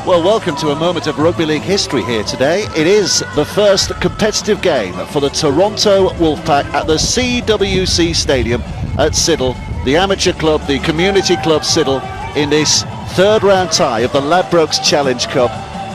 Well, welcome to a moment of rugby league history here today. It is the first competitive game for the Toronto Wolfpack at the CWC Stadium at Siddal, the amateur club, the community club Siddal, in this third round tie of the Ladbrokes Challenge Cup.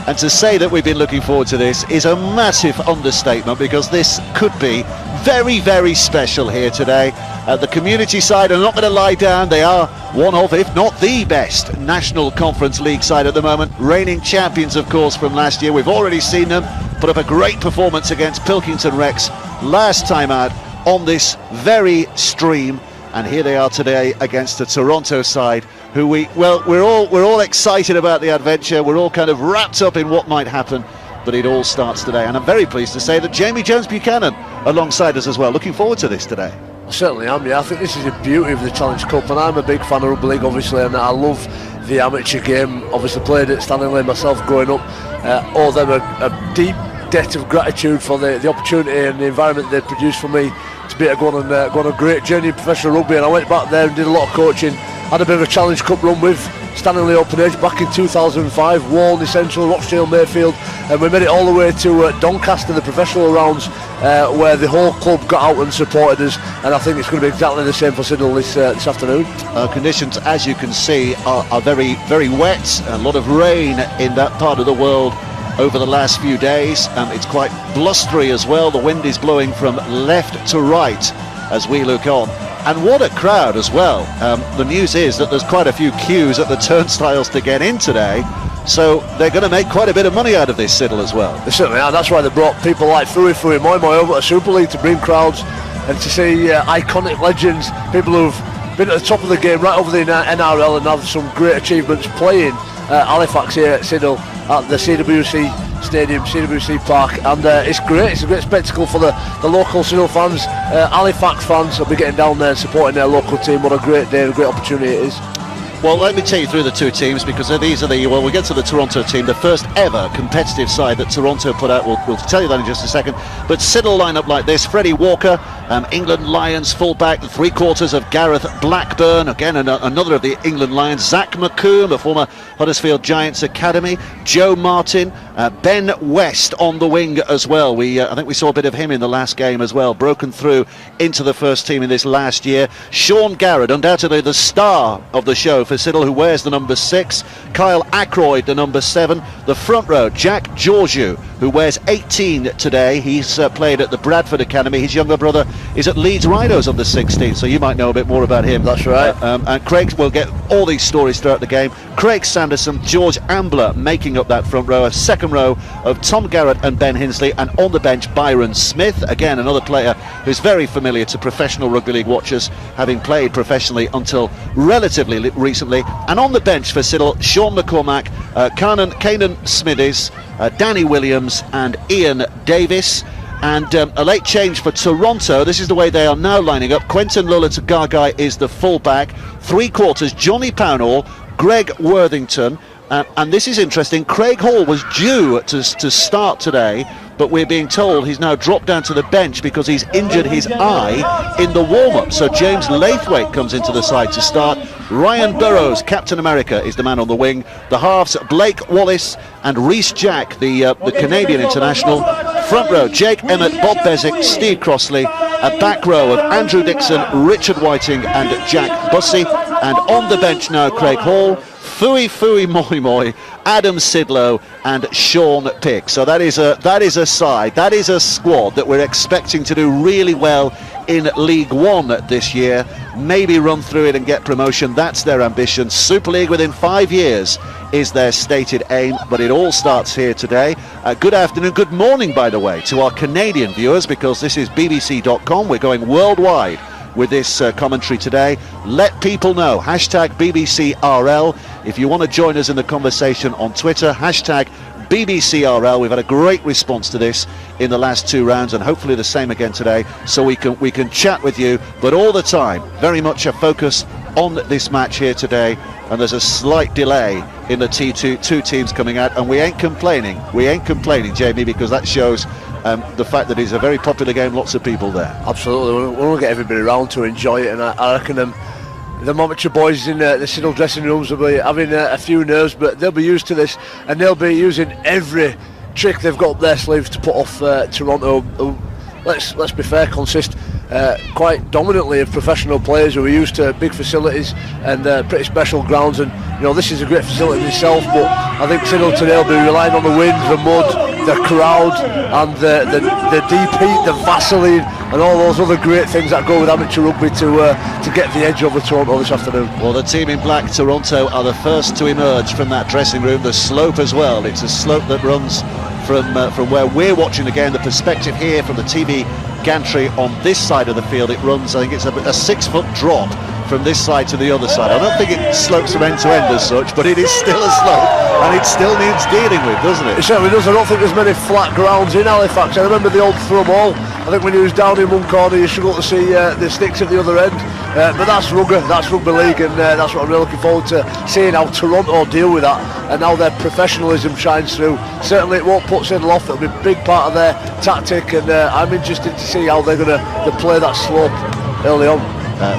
And to say that we've been looking forward to this is a massive understatement, because this could be very, very special here today. The community side are not going to lie down. They are one of, if not the best, National Conference League side at the moment. Reigning champions, of course, from last year. We've already seen them put up a great performance against Pilkington Rex last time out on this very stream. And here they are today against the Toronto side, who we're all excited about the adventure. We're all kind of wrapped up in what might happen, but it all starts today. And I'm very pleased to say that Jamie Jones-Buchanan alongside us as well. Looking forward to this today. I certainly am, yeah. I think this is the beauty of the Challenge Cup, and I'm a big fan of rugby league, obviously, and I love the amateur game. Obviously played at Stanley myself growing up. Owe them a deep debt of gratitude for the opportunity and the environment they produced for me to be able to go on a great journey in professional rugby. And I went back there and did a lot of coaching. Had a bit of a Challenge Cup run with Stanley Open Age back in 2005, Walney Central, Rochdale, Mayfield, and we made it all the way to Doncaster, the professional rounds, where the whole club got out and supported us. And I think it's going to be exactly the same for Siddal this afternoon. Conditions, as you can see, are very, very wet. A lot of rain in that part of the world over the last few days. It's quite blustery as well. The wind is blowing from left to right as we look on. And what a crowd as well. The news is that there's quite a few queues at the turnstiles to get in today, so they're going to make quite a bit of money out of this, Siddal, as well. They certainly are. That's why they brought people like Fui Moi Moi over to Super League to bring crowds and to see iconic legends, people who've been at the top of the game right over the NRL and have some great achievements playing Halifax here at Siddal at the CWC Stadium, CWC Park, and it's great. It's a great spectacle for the local Siddal fans. Halifax fans will be getting down there and supporting their local team. What a great day and a great opportunity it is. Well, let me take you through the two teams, because these are we'll get to the Toronto team, the first ever competitive side that Toronto put out. We'll tell you that in just a second. But Siddal line up like this: Freddie Walker, England Lions fullback, the three-quarters of Gareth Blackburn, again another of the England Lions, Zach McComb, a former Huddersfield Giants Academy, Joe Martin, Ben West on the wing as well. I think we saw a bit of him in the last game as well, broken through into the first team in this last year. Sean Garrett, undoubtedly the star of the show for Siddal, who wears the number 6. Kyle Ackroyd, the number 7. The front row, Jack Georgiou, who wears 18 today. He's played at the Bradford Academy. His younger brother is at Leeds Rhinos on the 16th, so you might know a bit more about him. That's right. And Craig will get all these stories throughout the game. Craig Sanderson, George Ambler making up that front row. A second row of Tom Garrett and Ben Hinsley, and on the bench Byron Smith, again another player who's very familiar to professional rugby league watchers, having played professionally until relatively recently. And on the bench for Siddal, Sean McCormack, Kanan Smithies, Danny Williams and Ian Davis. And a late change for Toronto. This is the way they are now lining up. Quentin Lulatu-Gagai is the fullback. Three-quarters, Johnny Pownall, Greg Worthington. And this is interesting. Craig Hall was due to start today, but we're being told he's now dropped down to the bench because he's injured his eye in the warm-up. So James Laithwaite comes into the side to start. Ryan Burrows, Captain America, is the man on the wing. The halves, Blake Wallace and Rhys Jack, the Canadian international. Front row, Jake Emmett, Bob Bezic, Steve Crossley. A back row of Andrew Dixon, Richard Whiting and Jack Bussey. And on the bench now, Craig Hall, Fui Moi Moi, Adam Sidlow and Sean Pick. So that is a side, that is a squad that we're expecting to do really well in League One this year. Maybe run through it and get promotion. That's their ambition. Super League within 5 years is their stated aim, but it all starts here today. Good afternoon, good morning, by the way, to our Canadian viewers, because this is BBC.com. We're going worldwide with this commentary today. Let people know, hashtag BBCRL. If you want to join us in the conversation on Twitter, hashtag BBCRL. We've had a great response to this in the last 2 rounds, and hopefully the same again today, so we can chat with you, but all the time very much a focus on this match here today. And there's a slight delay in the two teams coming out, and we ain't complaining, Jamie, because that shows the fact that it's a very popular game, lots of people there. Absolutely, we want to get everybody around to enjoy it, and I reckon the amateur boys in the Siddal dressing rooms will be having a few nerves, but they'll be used to this, and they'll be using every trick they've got up their sleeves to put off Toronto, who, let's be fair, consist quite dominantly of professional players who are used to big facilities and pretty special grounds. And you know, this is a great facility in itself, but I think Siddal today will be relying on the wind, the mud, the crowd, and the deep heat, the Vaseline, and all those other great things that go with amateur rugby to get the edge over Toronto this afternoon. Well, the team in black, Toronto, are the first to emerge from that dressing room. The slope as well. It's a slope that runs from where we're watching the game. The perspective here from the TV gantry on this side of the field, it runs, I think it's a 6-foot drop from this side to the other side. I don't think it slopes from end to end as such, but it is still a slope, and it still needs dealing with, doesn't it? It certainly does. I don't think there's many flat grounds in Halifax. I remember the old throw ball. I think when you was down in one corner, you struggled to see the sticks at the other end. But that's rugby league, and that's what I'm really looking forward to seeing how Toronto deal with that, and how their professionalism shines through. Certainly it won't put Siddal off. It'll be a big part of their tactic, and I'm interested to see how they're going to play that slope early on.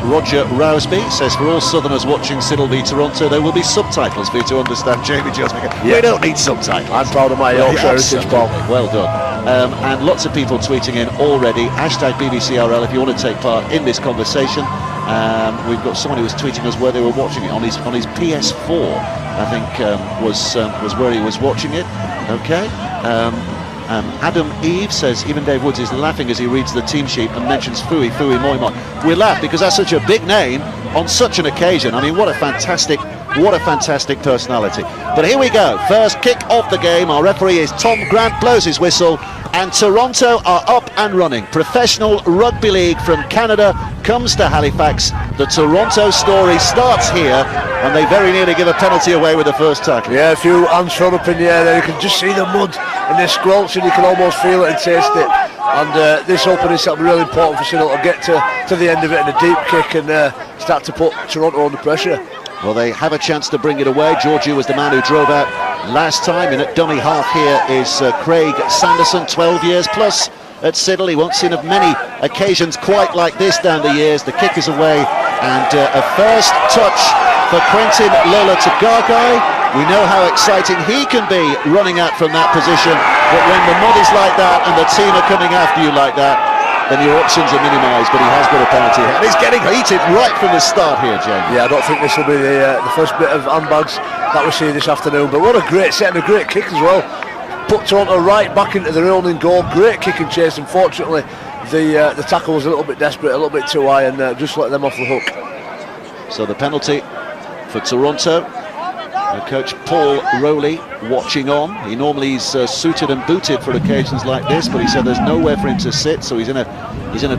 Roger Rousby says, for all Southerners watching Siddal v Toronto, there will be subtitles for you to understand Jamie Jones. We don't need subtitles. I'm proud of my Yorkshire heritage, Paul. Well done. And lots of people tweeting in already. Hashtag BBCRL if you want to take part in this conversation. We've got someone who was tweeting us where they were watching it on his PS4. I think was where he was watching it. Okay. Adam Eve says, even Dave Woods is laughing as he reads the team sheet and mentions Fui Moi Moi. We laugh because that's such a big name on such an occasion. I mean, what a fantastic personality. But here we go. First kick off the game. Our referee is Tom Grant, blows his whistle, and Toronto are up and running. Professional rugby league from Canada comes to Halifax. The Toronto story starts here, and they very nearly give a penalty away with the first tackle. Yeah, a few hands thrown up in the air there. You can just see the mud in the squelch, and you can almost feel it and taste it. And this opening set will be really important for Siddal to get to the end of it in a deep kick and start to put Toronto under pressure. Well, they have a chance to bring it away. Georgiou was the man who drove out last time. In at dummy half here is Craig Sanderson, 12 years plus at Siddal. He won't seen of many occasions quite like this down the years. The kick is away, and a first touch for Quentin Lola Tagagai. We know how exciting he can be running out from that position, but when the mud is like that and the team are coming after you like that, then your options are minimised. But he has got a penalty, and he's getting heated right from the start here, Jamie. Yeah, I don't think this will be the first bit of handbags that we see this afternoon, but what a great set and a great kick as well. Put Toronto right back into their own in goal. Great kick and chase. Unfortunately, the tackle was a little bit desperate, a little bit too high, and just let them off the hook. So the penalty for Toronto. Coach Paul Rowley watching on. He normally is suited and booted for occasions like this, but he said there's nowhere for him to sit, so he's in a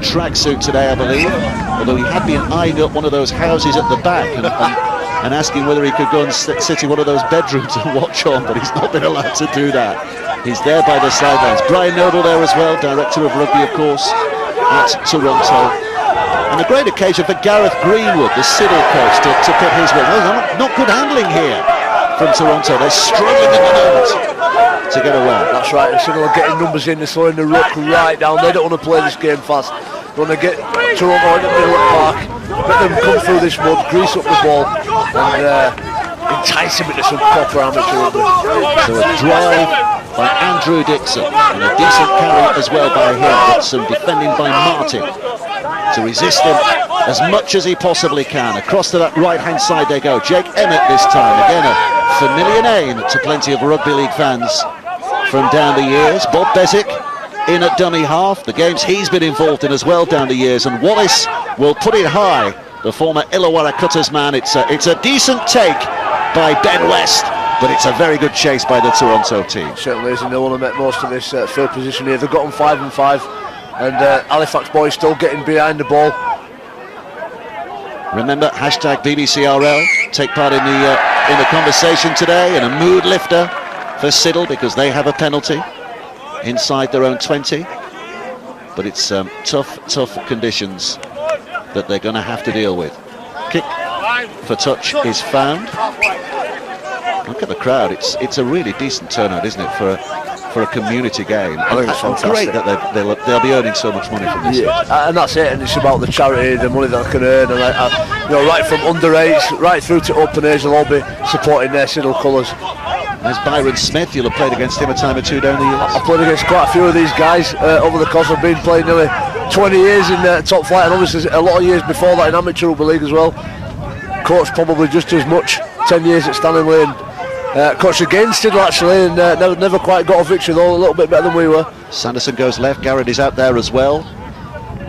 tracksuit today, I believe. Although he had been eyeing up one of those houses at the back and asking whether he could go and sit in one of those bedrooms and watch on, but he's not been allowed to do that. He's there by the sidelines. Brian Noble there as well, director of rugby, of course, at Toronto. And a great occasion for Gareth Greenwood, the Siddal coach, to put his weight. Not good handling here from Toronto. They're struggling at the moment to get away. That's right, and Siddal are getting numbers in. They're slowing the ruck right down. They don't want to play this game fast. They want to get Toronto in the middle of the park, let them come through this mud, grease up the ball, and entice him into some proper amateur rugby. So a drive by Andrew Dixon, and a decent carry as well by him, but some defending by Martin to resist him as much as he possibly can. Across to that right-hand side they go. Jake Emmett this time. Again, a familiar name to plenty of rugby league fans from down the years. Bob Bezic in at dummy half. The games he's been involved in as well down the years. And Wallace will put it high. The former Illawarra Cutters man. It's a decent take by Ben West, but it's a very good chase by the Toronto team. It certainly is, and they want to make most of this field position here. They've got on 5-5. And Halifax boys still getting behind the ball. Remember, hashtag BBCRL. Take part in the conversation today, and a mood lifter for Siddal because they have a penalty inside their own 20. But it's tough conditions that they're going to have to deal with. Kick for touch is found. Look at the crowd. It's a really decent turnout, isn't it, for a community game? I think it's fantastic. Great that they'll be earning so much money from this. Yeah, and that's it. And it's about the charity, the money that they can earn. And right from underage, right through to open age, will all be supporting their Siddal colours. There's Byron Smith. You'll have played against him a time or two down the years. I've played against quite a few of these guys over the course. I've been playing nearly 20 years in top flight, and obviously a lot of years before that in amateur rugby league as well. Coached probably just as much, 10 years at Stanley, and coached against Siddal actually, and never quite got a victory though, a little bit better than we were. Sanderson goes left, Garrett is out there as well.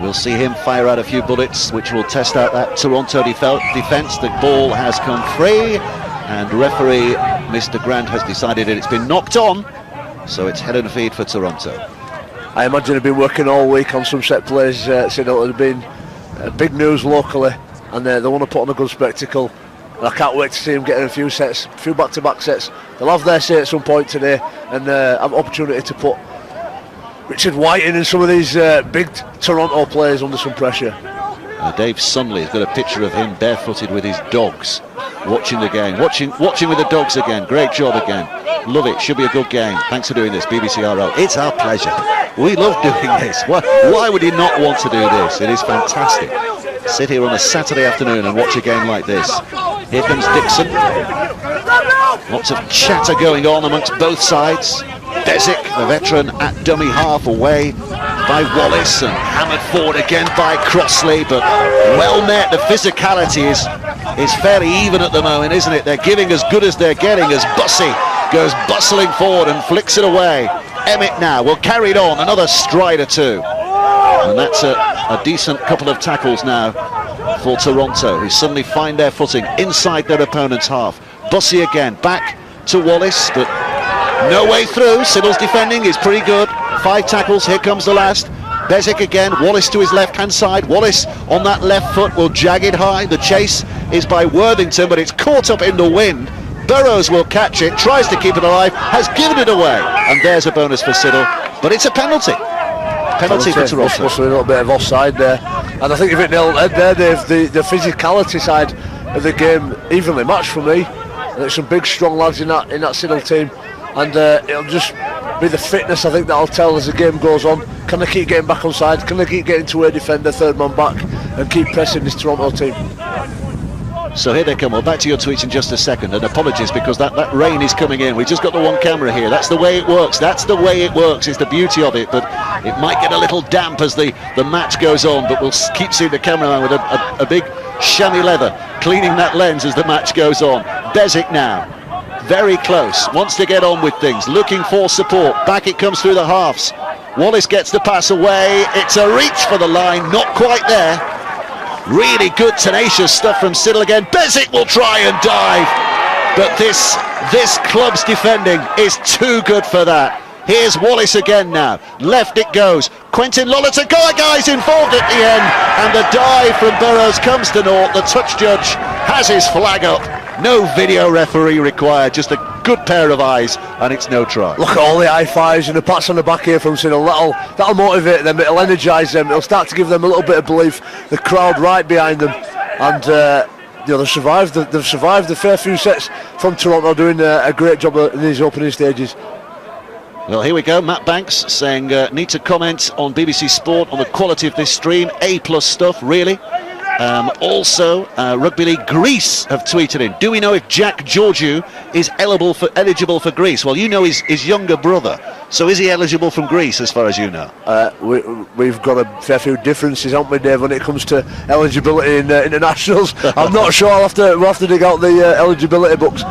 We'll see him fire out a few bullets which will test out that Toronto defence. The ball has come free, and referee Mr. Grant has decided it's been knocked on, so it's head and feed for Toronto. I imagine they've been working all week on some set plays. Siddal have been big news locally, and they want to put on a good spectacle. And I can't wait to see them getting a few back-to-back sets. They'll have their say at some point today, and have an opportunity to put Richard White in and some of these big Toronto players under some pressure. Dave Sunley has got a picture of him barefooted with his dogs, watching the game, watching with the dogs again. Great job again. Love it. Should be a good game. Thanks for doing this, BBC RL. It's our pleasure. We love doing this. Why would you not want to do this? It is fantastic. Sit here on a Saturday afternoon and watch a game like this. Here comes Dixon. Lots of chatter going on amongst both sides. Bezic, the veteran, at dummy half, away by Wallace, and hammered forward again by Crossley, but well met. The physicality is fairly even at the moment, isn't it? They're giving as good as they're getting as Bussey goes bustling forward and flicks it away. Emmett now will carry it on, another stride or two, and that's a decent couple of tackles now for Toronto, who suddenly find their footing inside their opponent's half. Bussey again, back to Wallace, but no way through. Siddal's defending is pretty good. 5 tackles, here comes the last. Bezic again, Wallace to his left-hand side. Wallace on that left foot will jag it high. The chase is by Worthington, but it's caught up in the wind. Burrows will catch it, tries to keep it alive, has given it away. And there's a bonus for Siddal, but it's a penalty. Penalty for Toronto. Must be a little bit of offside there. And I think if it nailed there, Dave, the physicality side of the game evenly matched for me. And there's some big, strong lads in that Siddal team. And it'll just be the fitness, I think, that'll tell as the game goes on. Can they keep getting back on side? Can they keep getting to a defender, third man back, and keep pressing this Toronto team? So here they come. Well, back to your tweets in just a second, and apologies because that rain is coming in. We've just got the one camera here. That's the way it works. That's the way it works. It's the beauty of it, but it might get a little damp as the match goes on, but we'll keep seeing the cameraman with a big chamois leather cleaning that lens as the match goes on. Bezic now, very close, wants to get on with things, looking for support. Back it comes through the halves. Wallace gets the pass away. It's a reach for the line, not quite there. Really good, tenacious stuff from Siddal again. Bezic will try and dive, but this club's defending is too good for that. Here's Wallace again now. Left it goes. Quentin Lolita-Guy's involved at the end, and the dive from Burrows comes to naught. The touch judge has his flag up. No video referee required, just a good pair of eyes, and it's no try. Look at all the high fives and the pats on the back here from Siddal. That'll motivate them, it'll energise them, it'll start to give them a little bit of belief. The crowd right behind them, and they've survived a fair few sets from Toronto, doing a great job in these opening stages. Well, here we go. Matt Banks saying need to comment on BBC Sport on the quality of this stream. A+ stuff, really. Also, Rugby League Greece have tweeted in. Do we know if Jack Georgiou is eligible for Greece? Well, you know his younger brother. So is he eligible from Greece, as far as you know? We've got a fair few differences, haven't we, Dave, when it comes to eligibility in internationals. I'm not sure. We'll have to dig out the eligibility books.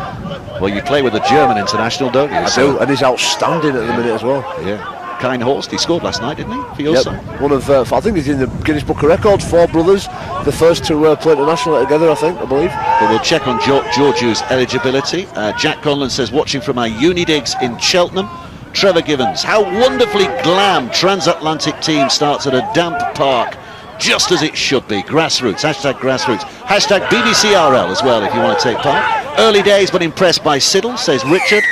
Well, you play with a German international, don't you? I do, and he's outstanding at the minute as well. Yeah. Kind Horst, he scored last night, didn't he, for your son? One of, I think he's in the Guinness Book of Records, 4 brothers, the first to play international together, I believe. Well, we'll check on Georgiou's eligibility. Jack Conlon says, watching from our uni digs in Cheltenham. Trevor Givens, how wonderfully glam transatlantic team starts at a damp park, just as it should be. Grassroots, #grassroots, #BBCRL as well if you want to take part. Early days but impressed by Siddal, says Richard.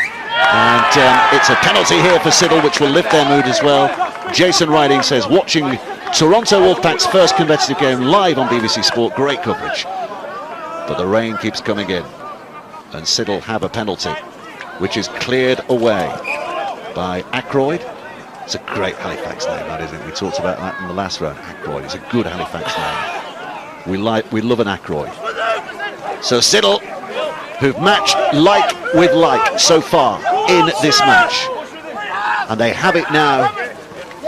And it's a penalty here for Siddal, which will lift their mood as well. Jason Riding says, watching Toronto Wolfpack's first competitive game live on BBC Sport, great coverage. But the rain keeps coming in, and Siddal have a penalty, which is cleared away by Ackroyd. It's a great Halifax name, that isn't it? We talked about that in the last round. Ackroyd is a good Halifax name. We love an Ackroyd. So Siddal, who've matched like with like so far in this match, and they have it now.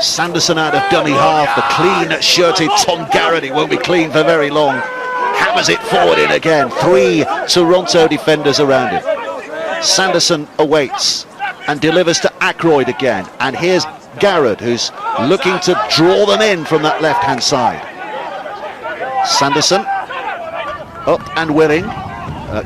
Sanderson out of dummy half, the clean-shirted Tom Garrett, he won't be clean for very long, hammers it forward in again. 3 Toronto defenders around him. Sanderson awaits and delivers to Ackroyd again, and here's Garrett, who's looking to draw them in from that left-hand side. Sanderson up and willing.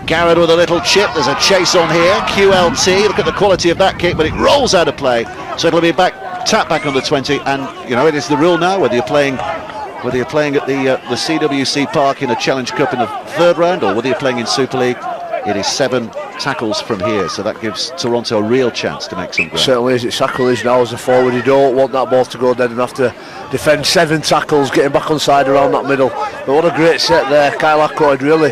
Garrett with a little chip. There's a chase on here. QLT, look at the quality of that kick, but it rolls out of play, so it'll be tap back on the 20. And you know, it is the rule now, whether you're playing at the CWC Park in a Challenge Cup in the 3rd round, or whether you're playing in Super League, it is 7 tackles from here, so that gives Toronto a real chance to make some ground. Certainly is. It's sacrilege now as a forward. You don't want that ball to go dead and have to defend 7 tackles, getting back on side around that middle. But what a great set there. Kyle Ackroyd really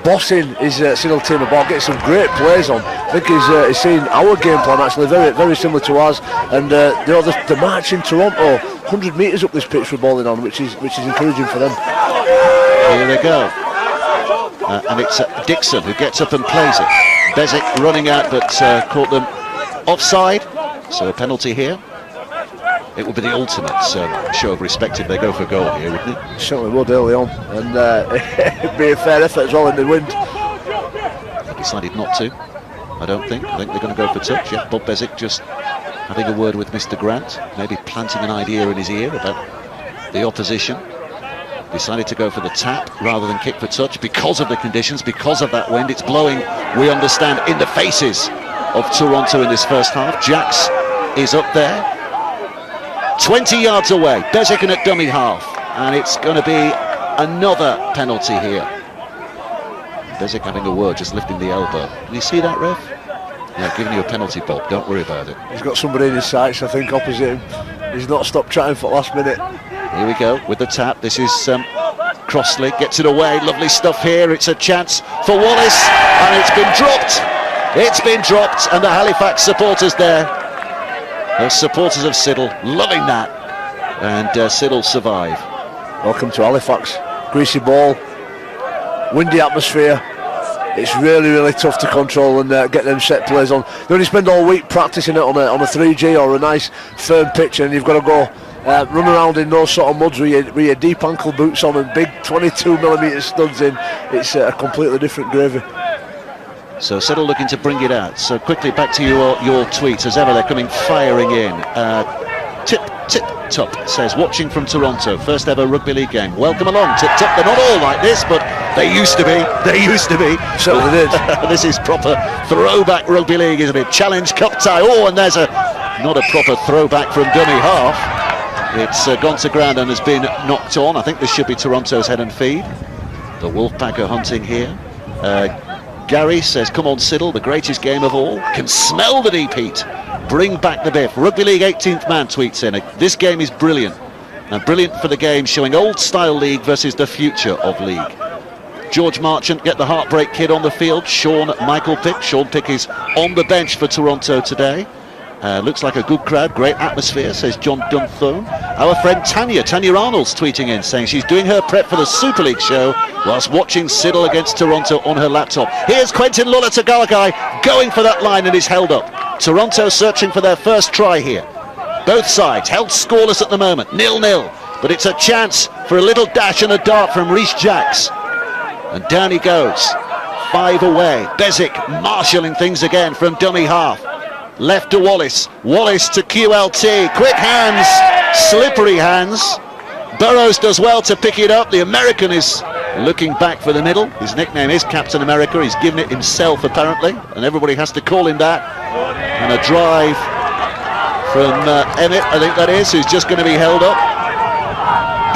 bossing his Siddal team about, getting some great plays on. I think he's seen our game plan actually very, very similar to ours. And you know, the march in Toronto, 100 metres up this pitch for bowling on, which is encouraging for them. Here they go. And it's Dixon who gets up and plays it. Bezic running out, but caught them offside, so a penalty here. It would be the ultimate show of respect if they go for goal here, wouldn't it? Certainly would early on, and it'd be a fair effort as well in the wind. They decided not to, I don't think. I think they're going to go for touch. Yeah, Bob Bezic just having a word with Mr. Grant, maybe planting an idea in his ear about the opposition. Decided to go for the tap rather than kick for touch because of the conditions, because of that wind. It's blowing, we understand, in the faces of Toronto in this first half. Jacks is up there, 20 yards away. Bezic in at dummy half, and it's going to be another penalty here. Bezic having a word, just lifting the elbow. Can you see that, ref? Yeah, giving you a penalty, Bob. Don't worry about it. He's got somebody in his sights, I think, opposite him. He's not stopped chatting for the last minute. Here we go with the tap. This is Crossley gets it away. Lovely stuff here. It's a chance for Wallace, and it's been dropped. It's been dropped, and the Halifax supporters there, the supporters of Siddal, loving that, and Siddal survive. Welcome to Halifax. Greasy ball, windy atmosphere. It's really, really tough to control and get them set plays on. You only spend all week practicing it on a 3G or a nice firm pitch, and you've got to go run around in those sort of muds with your deep ankle boots on and big 22mm studs in. It's a completely different gravy. So Siddal looking to bring it out. So quickly back to your tweets. As ever, they're coming firing in. Tip Top says, watching from Toronto, first ever rugby league game. Welcome along, Tip Top. They're not all like this, but they used to be. They used to be. Certainly did. This is proper throwback rugby league, isn't it? Challenge Cup tie. Oh, and there's not a proper throwback from dummy half. It's gone to ground and has been knocked on. I think this should be Toronto's head and feed. The Wolfpack are hunting here. Gary says, come on Siddal, the greatest game of all. Can smell the deep heat. Bring back the biff. Rugby League 18th man tweets in. This game is brilliant. And brilliant for the game, showing old style league versus the future of league. George Marchant get the heartbreak kid on the field. Sean Pick. Sean Pick is on the bench for Toronto today. Looks like a good crowd, great atmosphere, says John Dunthone. Our friend Tanya Arnold's tweeting in, saying she's doing her prep for the Super League show whilst watching Siddal against Toronto on her laptop. Here's Quentin Lula-Tagalagai going for that line and is held up. Toronto searching for their first try here. Both sides held scoreless at the moment, 0-0, but it's a chance for a little dash and a dart from Rhys Jacks. And down he goes, 5 away. Bezic marshalling things again from dummy half. Left to Wallace. Wallace to QLT. Quick hands, slippery hands. Burrows does well to pick it up. The American is looking back for the middle. His nickname is Captain America. He's given it himself apparently, and everybody has to call him that. And a drive from Emmett, I think that is, who's just going to be held up.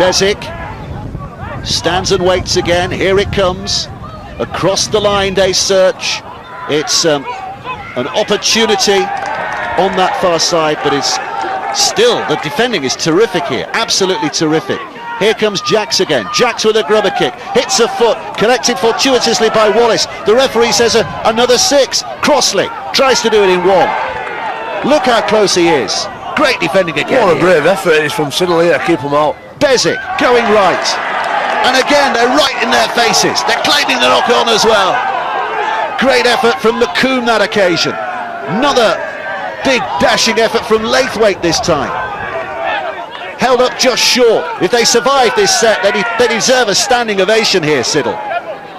Bezic stands and waits again. Here it comes. Across the line they search. It's an opportunity on that far side, but it's still, the defending is terrific here, absolutely terrific. Here comes Jacks again. Jacks with a grubber kick, hits a foot, collected fortuitously by Wallace. The referee says another 6. Crossley tries to do it in 1. Look how close he is. Great defending again. What a brave effort it is from Siddal here, keep him out. Bezic going right. And again, they're right in their faces. They're claiming the knock-on as well. Great effort from McComb that occasion. Another big dashing effort from Laithwaite this time. Held up just short. If they survive this set, they deserve a standing ovation here, Siddal.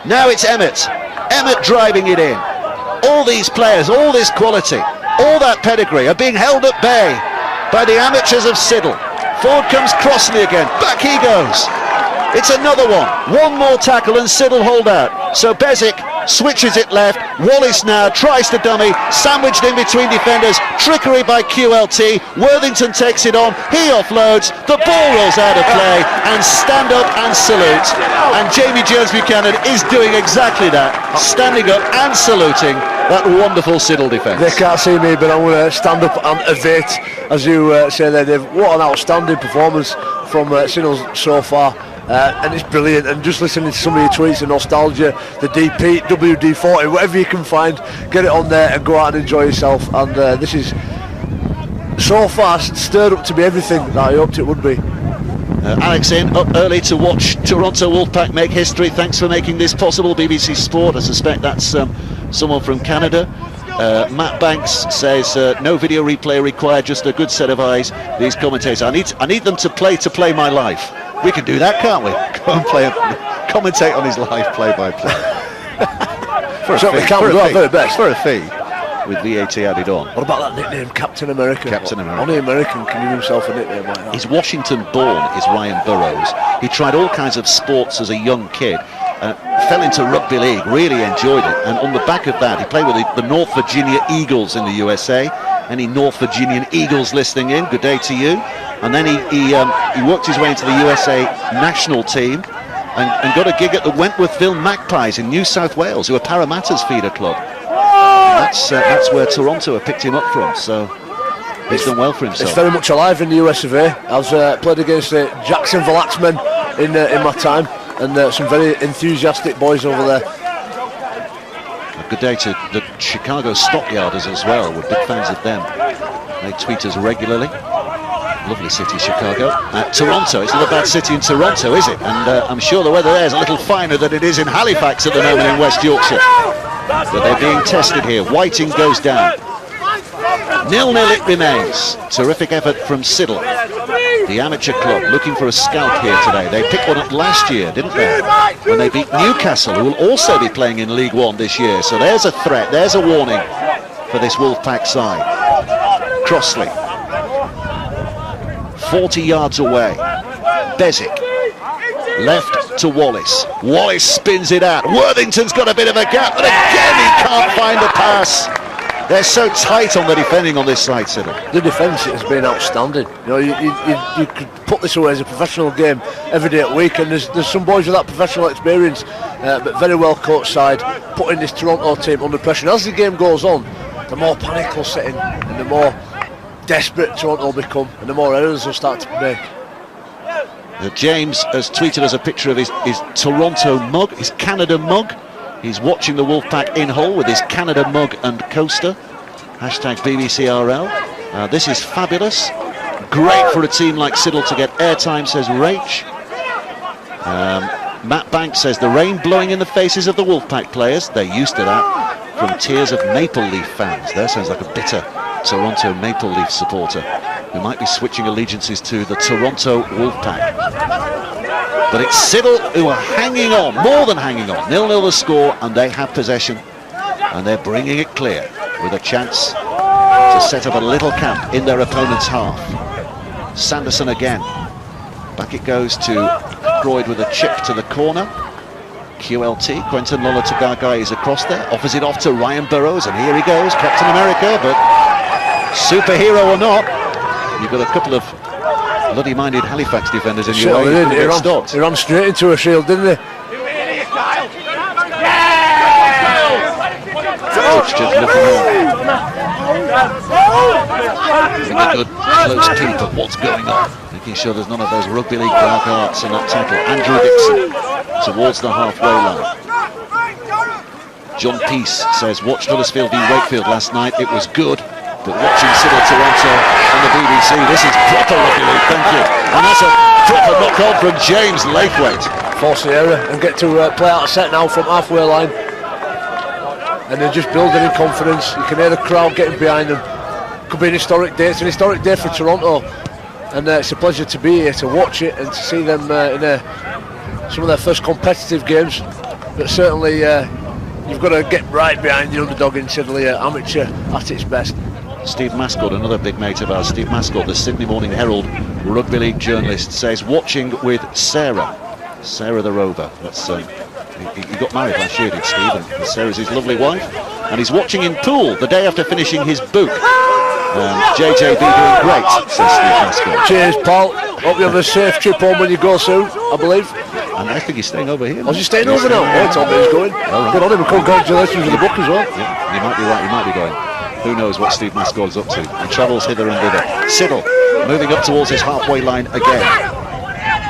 Now it's Emmett. Emmett driving it in. All these players, all this quality, all that pedigree are being held at bay by the amateurs of Siddal. Forward comes Crossley again. Back he goes. It's another one. One more tackle and Siddal hold out. So Bezic switches it left. Wallace now tries to dummy, sandwiched in between defenders. Trickery by QLT. Worthington takes it on. He offloads. The ball rolls out of play and stand up and salute. And Jamie Jones-Buchanan is doing exactly that, standing up and saluting that wonderful Siddal defence. They can't see me, but I'm going to stand up and ovate, as you say there, Dave. What an outstanding performance from Siddal so far. And it's brilliant, and just listening to some of your tweets, the nostalgia, the DP, WD-40, whatever you can find, get it on there and go out and enjoy yourself. And this is so far stirred up to be everything that I hoped it would be. Alex in, up early to watch Toronto Wolfpack make history. Thanks for making this possible, BBC Sport. I suspect that's someone from Canada. Matt Banks says no video replay required, just a good set of eyes. These commentators, I need them to play my life. We can do that, can't we? Go and commentate on his live play-by-play. For a fee, with VAT added on. What about that nickname, Captain America? Captain America. Only American can give himself a nickname like that. He's Washington-born, is Ryan Burrows. He tried all kinds of sports as a young kid. Fell into rugby league, really enjoyed it, and on the back of that he played with the North Virginia Eagles in the USA. Any North Virginian Eagles listening in, good day to you. And then he worked his way into the USA national team and got a gig at the Wentworthville Magpies in New South Wales, who are Parramatta's feeder club. That's where Toronto have picked him up from, so he's done well for himself. It's very much alive in the US of A. I've played against the Jacksonville Axemen in my time, and some very enthusiastic boys over there. A good day to the Chicago Stockyarders as well. We're big fans of them. They tweet us regularly. Lovely city, Chicago. Toronto, it's not a bad city in Toronto, is it? And I'm sure the weather there is a little finer than it is in Halifax at the moment in West Yorkshire. But they're being tested here. Whiting goes down. 0-0 it remains. Terrific effort from Siddal, the amateur club, looking for a scalp here today. They picked one up last year, didn't they? When they beat Newcastle, who will also be playing in League One this year. So there's a threat, there's a warning for this Wolfpack side. Crossley, 40 yards away. Bezic, left to Wallace. Wallace spins it out. Worthington's got a bit of a gap, but again he can't find a pass. They're so tight on the defending on this side, Siddal. The defence has been outstanding. You know, you could put this away as a professional game every day at week, and there's some boys with that professional experience, but very well coached side, putting this Toronto team under pressure. And as the game goes on, the more panic will set in, and the more desperate Toronto will become, and the more errors they'll start to make. James has tweeted us a picture of his Toronto mug, his Canada mug. He's watching the Wolfpack in Hull with his Canada mug and coaster. Hashtag BBCRL. This is fabulous. Great for a team like Siddal to get airtime, says Rach. Matt Banks says the rain blowing in the faces of the Wolfpack players. They're used to that. From tears of Maple Leaf fans. There sounds like a bitter Toronto Maple Leaf supporter who might be switching allegiances to the Toronto Wolfpack. But it's Siddal who are hanging on, more than hanging on. 0-0 the score, and they have possession. And they're bringing it clear with a chance to set up a little camp in their opponent's half. Sanderson again. Back it goes to Croyd with a chip to the corner. QLT, Quentin Lolatagagai is across there. Offers it off to Ryan Burrows, and here he goes, Captain America, but superhero or not, you've got a couple of bloody-minded Halifax defenders in your way. He ran straight into a shield, didn't he? Having a good close peep of what's going on, making sure there's none of those rugby league dark arts in that tackle. Andrew Dixon towards the halfway line. John Peace says, watched Huddersfield v Wakefield last night, it was good. But watching Siddal Toronto on the BBC, this is proper rugby league, thank you. And that's a proper knock-on from James Laithwaite. force the error and get to play out a set now from halfway line. And they're just building in confidence. You can hear the crowd getting behind them. Could be an historic day. It's an historic day for Toronto, and it's a pleasure to be here to watch it and to see them in some of their first competitive games. But certainly you've got to get right behind the underdog in Siddal, amateur at its best. Steve Mascott, another big mate of ours, Steve Mascott, the Sydney Morning Herald rugby league journalist, says watching with Sarah the Rover. That's he got married last year, did Steve, and Sarah's his lovely wife, and he's watching in Poole the day after finishing his book. JJB doing great, says Steve Mascott. Cheers, Paul. Hope you have a safe trip home when you go soon, I believe. And I think he's staying over here. Oh, is he staying over now? Oh, he told me he's going. Right. Good on him, congratulations with the book as well. Yeah, he might be right, he might be going. Who knows what Steve Mascott is up to. He travels hither and thither. Siddal moving up towards his halfway line again.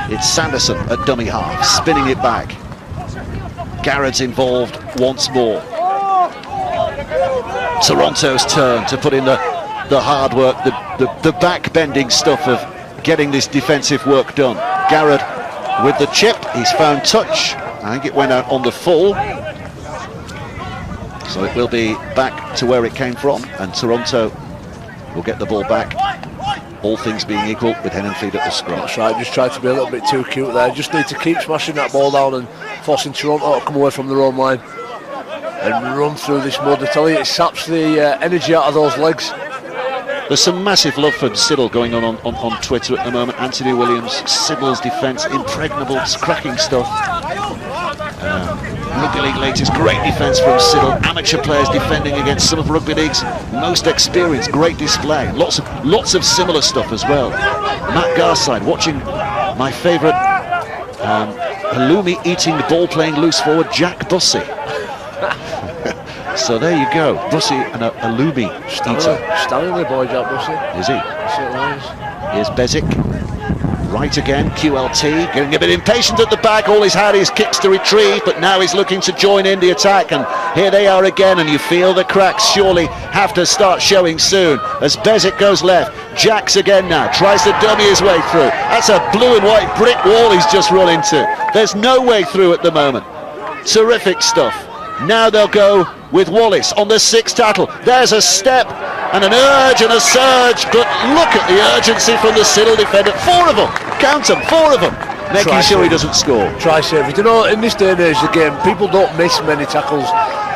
It's Sanderson at dummy half, spinning it back. Garrett's involved once more. Toronto's turn to put in the hard work, the back-bending stuff of getting this defensive work done. Garrett with the chip, he's found touch. I think it went out on the full. So it will be back to where it came from, and Toronto will get the ball back, all things being equal, with Hennenfeld at the scrum. That's right, just tried to be a little bit too cute there. Just need to keep smashing that ball down and forcing Toronto to come away from their own line and run through this mud. I tell you, it saps the energy out of those legs. There's some massive love for Siddal going on Twitter at the moment. Anthony Williams, Siddal's defence, impregnable, it's cracking stuff. Rugby League latest, great defence from Siddal. Amateur players defending against some of Rugby League's most experienced, great display. Lots of similar stuff as well. Matt Garside watching my favourite halloumi eating ball playing loose forward Jack Bussey. So there you go, Bussey and a halloumi eater. Stanley boy, Jack Bussey. Is he? Here's Bezic, right again, QLT, getting a bit impatient at the back, all he's had is kicks to retrieve, but now he's looking to join in the attack, and here they are again, and you feel the cracks surely have to start showing soon, as Bezic goes left, Jacks again now, tries to dummy his way through. That's a blue and white brick wall he's just run into. There's no way through at the moment. Terrific stuff. Now they'll go with Wallace on the sixth tackle. There's a step and an urge and a surge, but look at the urgency from the Siddal defender. Four of them, count them, four of them, making sure he doesn't score. Try save. You know, in this day and age of the game, people don't miss many tackles,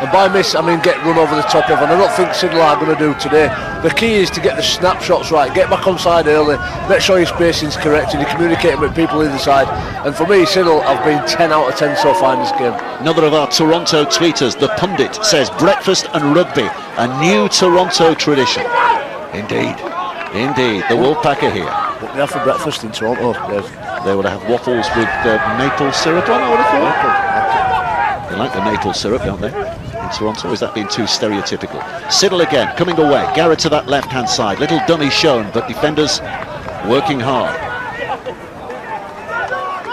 and by miss I mean get run over the top of, and I don't think Siddal are going to do today. The key is to get the snapshots right, get back on side early, make sure your spacing's correct and you're communicating with people either side, and for me Siddal have been 10 out of 10 so far in this game. Another of our Toronto tweeters, the pundit, says breakfast and rugby, a new Toronto tradition. Indeed, the Wolfpack are here. What do they have for breakfast in Toronto? They would have waffles with maple syrup on, I would have thought. They like the maple syrup, don't they, in Toronto? Is that being too stereotypical? Siddal again, coming away. Garrett to that left-hand side. Little dummy shown, but defenders working hard.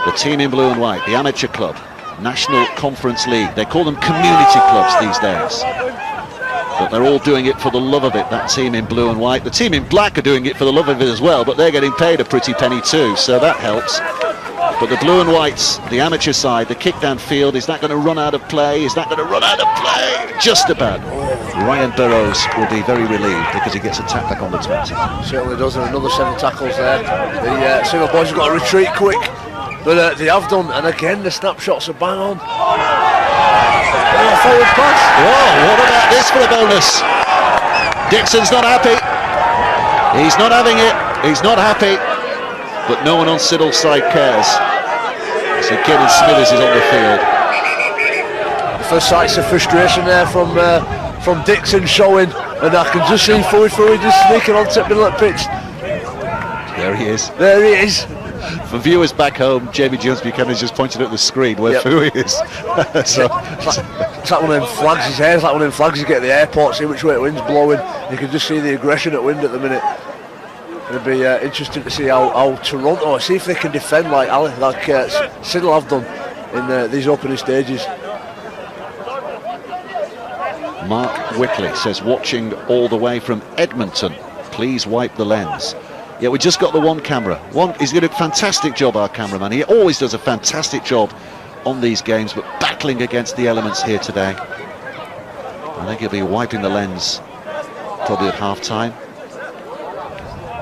The team in blue and white, the amateur club, National Conference League. They call them community clubs these days. But they're all doing it for the love of it, that team in blue and white. The team in black are doing it for the love of it as well, but they're getting paid a pretty penny too, so that helps. But the blue and whites, the amateur side, the kick downfield, is that going to run out of play? Is that going to run out of play? Just about. Ryan Burrows will be very relieved because he gets a tap back on the 20. Certainly does, and another 7 tackles there. The Siddal boys have got to retreat quick, but they have done, and again the snapshots are bang on. Forward pass. Whoa, what about this for a bonus? Dixon's not happy. He's not having it. He's not happy. But no one on Siddal's side cares. So Kevin Smithers is on the field. The first sights of frustration there from Dixon showing, and I can just see Fui just sneaking on to the middle of the pitch. There he is. There he is. For viewers back home, Jamie Jones Buchanan's just pointed at the screen where Fui is. So, it's like one of them flags, his hair's like one of them flags you get at the airport, see which way the wind's blowing. You can just see the aggression at wind at the minute. It'll be interesting to see how Toronto, see if they can defend like Siddal have done in these opening stages. Mark Wickley says, watching all the way from Edmonton, please wipe the lens. Yeah, we just got the one camera. He's doing a fantastic job, our cameraman. He always does a fantastic job on these games, but battling against the elements here today. I think he'll be wiping the lens probably at half-time.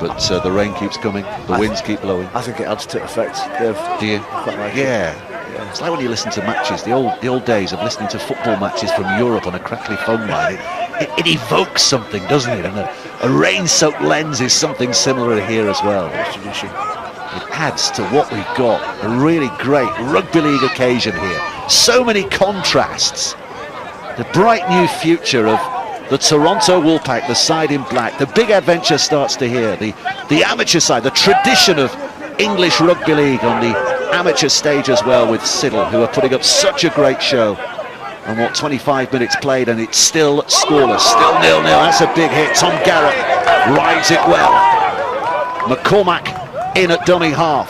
But the rain keeps coming, the winds keep blowing. I think it adds to effect, Dave. Do you? Like yeah. It's like when you listen to matches, the old days of listening to football matches from Europe on a crackly phone line. It evokes something, doesn't it? And a rain-soaked lens is something similar here as well. It adds to what we've got. A really great rugby league occasion here. So many contrasts. The bright new future of the Toronto Wolfpack, the side in black. The big adventure starts to here. The amateur side, the tradition of English rugby league on the amateur stage as well, with Siddal, who are putting up such a great show. And 25 minutes played, and it's still scoreless, still 0-0. That's a big hit. Tom Garrett rides it well. McCormack in at dummy half.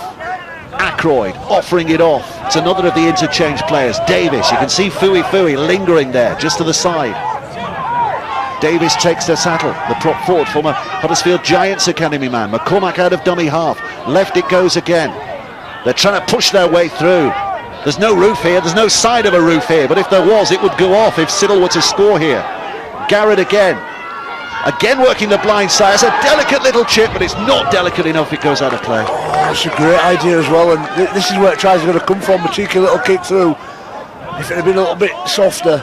Ackroyd offering it off. It's another of the interchange players. Davis, you can see Fui lingering there, just to the side. Davis takes the saddle, the prop forward, former Huddersfield Giants academy man. McCormack out of dummy half. Left it goes again. They're trying to push their way through. There's no roof here, there's no side of a roof here, but if there was, it would go off if Siddal were to score here. Garrett again working the blind side. It's a delicate little chip, but it's not delicate enough, it goes out of play. Oh, it's a great idea as well, and this is where tries going to come from, a cheeky little kick through. If it had been a little bit softer,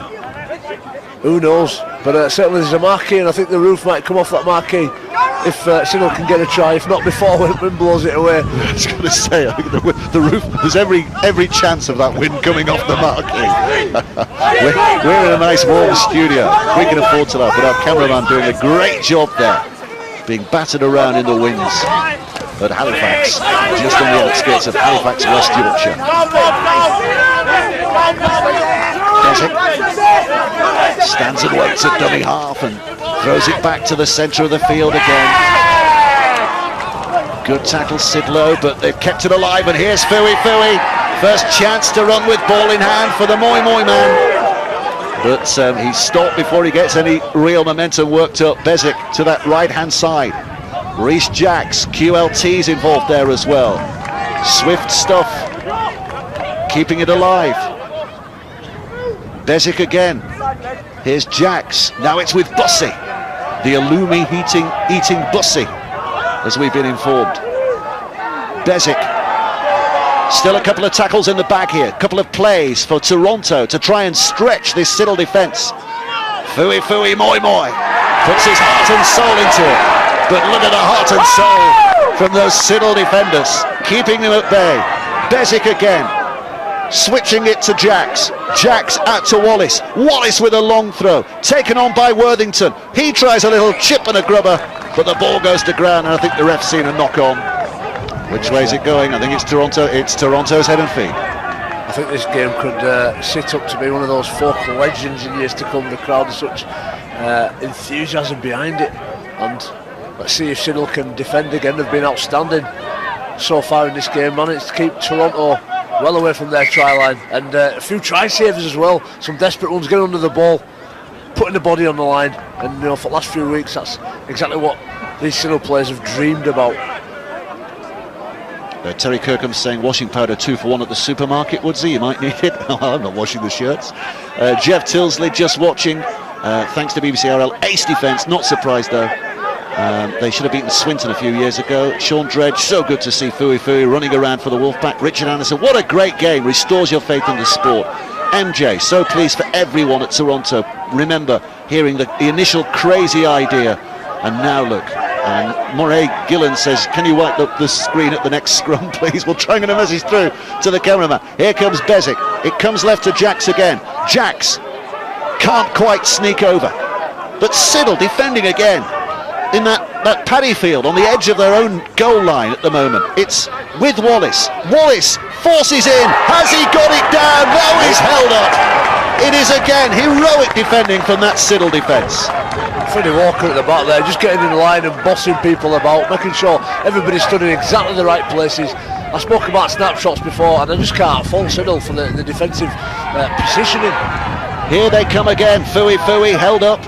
who knows? But certainly there's a marquee, and I think the roof might come off that marquee if Siddal can get a try, if not before when wind blows it away. I was going to say, I think the roof, there's every chance of that wind coming off the marquee. we're in a nice warm studio, we can afford to that, but our cameraman doing a great job there, being battered around in the winds at Halifax, just on the outskirts of Halifax, West Yorkshire. Stands and waits at dummy half and throws it back to the centre of the field again. Good tackle, Siddal, but they've kept it alive, and here's Fui. First chance to run with ball in hand for the Moi man. But he's stopped before he gets any real momentum worked up. Bezic to that right-hand side. Reece Jacks, QLT's involved there as well. Swift stuff, keeping it alive. Bezic again. Here's Jacks. Now it's with Bussey. The Illumi eating Bussey, as we've been informed. Bezic. Still a couple of tackles in the bag here. A couple of plays for Toronto to try and stretch this Siddal defence. Fui, Moi. Puts his heart and soul into it. But look at the heart and soul from those Siddal defenders, keeping them at bay. Bezic again. Switching it to Jacks. Jacks out to Wallace. Wallace with a long throw. Taken on by Worthington. He tries a little chip and a grubber, but the ball goes to ground, and I think the ref's seen a knock on. Which way is it going? I think it's Toronto. It's Toronto's head and feet. I think this game could sit up to be one of those folk legends in years to come. The crowd has such enthusiasm behind it, and let's see if Siddal can defend again. They've been outstanding so far in this game, managed to keep Toronto well away from their try line, and a few try savers as well. Some desperate ones, getting under the ball, putting the body on the line, and for the last few weeks that's exactly what these Siddal players have dreamed about. Terry Kirkham saying washing powder 2 for 1 at the supermarket, Woodsy, you might need it. I'm not washing the shirts. Jeff Tilsley just watching, thanks to BBC RL. Ace defence, not surprised though. They should have beaten Swinton a few years ago. Sean Dredge, so good to see Fui running around for the Wolfpack. Richard Anderson, what a great game, restores your faith in the sport. MJ, so pleased for everyone at Toronto. Remember hearing the initial crazy idea, and now look. And Moray Gillen says, can you wipe up the screen at the next scrum, please? We'll try and get a message through to the cameraman. Here comes Bezic. It comes left to Jacks again. Jacks can't quite sneak over. But Siddal defending again in that paddy field on the edge of their own goal line at the moment. It's with Wallace. Wallace forces in. Has he got it down? No, he's held up. It is again heroic defending from that Siddal defence. Freddie Walker at the back there, just getting in line and bossing people about, making sure everybody's stood in exactly the right places. I spoke about snapshots before, and I just can't fault Siddal for the defensive positioning. Here they come again. Fui held up.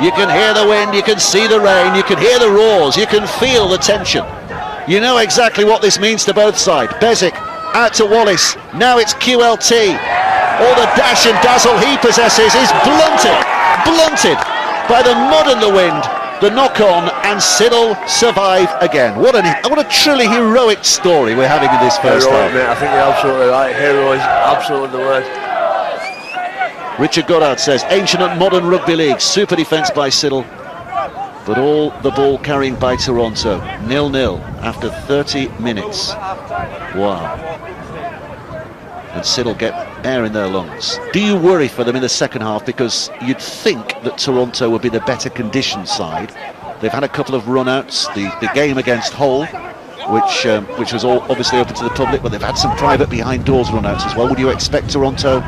You can hear the wind, you can see the rain, you can hear the roars, you can feel the tension. You know exactly what this means to both sides. Bezic out to Wallace. Now it's QLT. All the dash and dazzle he possesses is blunted by the mud and the wind. The knock-on, and Siddal survive again. What a truly heroic story we're having in this first half. Mate, I think you're absolutely right. Hero is absolutely the word. Richard Goddard says, ancient and modern rugby league, super defence by Siddal, but all the ball carrying by Toronto. 0-0 after 30 minutes. Wow. And Siddal get air in their lungs. Do you worry for them in the second half? Because you'd think that Toronto would be the better conditioned side. They've had a couple of run-outs. The game against Hull, which was all obviously open to the public, but they've had some private behind-doors run-outs as well. Would you expect Toronto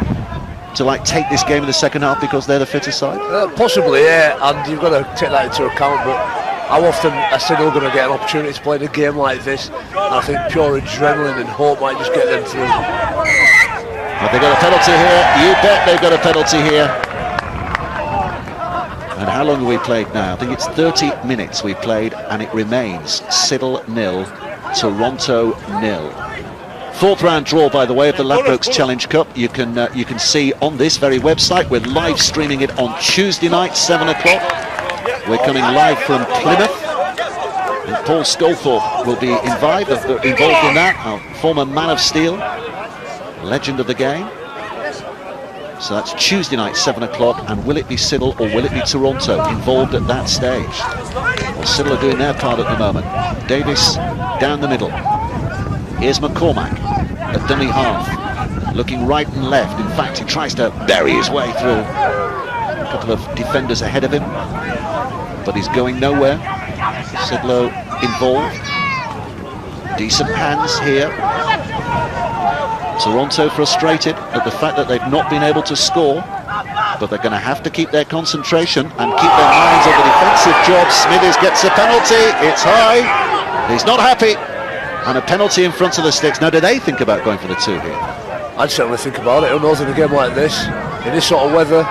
to take this game in the second half because they're the fitter side? Possibly, yeah, and you've got to take that into account, but how often are Siddal going to get an opportunity to play in a game like this? And I think pure adrenaline and hope might just get them through. But they've got a penalty here. You bet they've got a penalty here. And how long have we played now? I think it's 30 minutes we've played, and it remains Siddal 0, Toronto 0. Fourth round draw, by the way, of the Ladbrokes Challenge Cup. You can see on this very website. We're live streaming it on Tuesday night, 7 o'clock. We're coming live from Plymouth, and Paul Sculthorpe will be involved in that, our former man of steel, legend of the game. So that's Tuesday night, 7 o'clock, and will it be Siddal or will it be Toronto involved at that stage? Well, Siddal are doing their part at the moment. Davis down the middle. Here's McCormack at dummy half, looking right and left. In fact, he tries to bury his way through a couple of defenders ahead of him, but he's going nowhere. Siddal involved. Decent hands here. Toronto frustrated at the fact that they've not been able to score, but they're going to have to keep their concentration and keep their minds on the defensive job. Smithers gets a penalty. It's high. He's not happy. And a penalty in front of the sticks. Now, do they think about going for the 2 here? I'd certainly think about it. Who knows, in a game like this, in this sort of weather,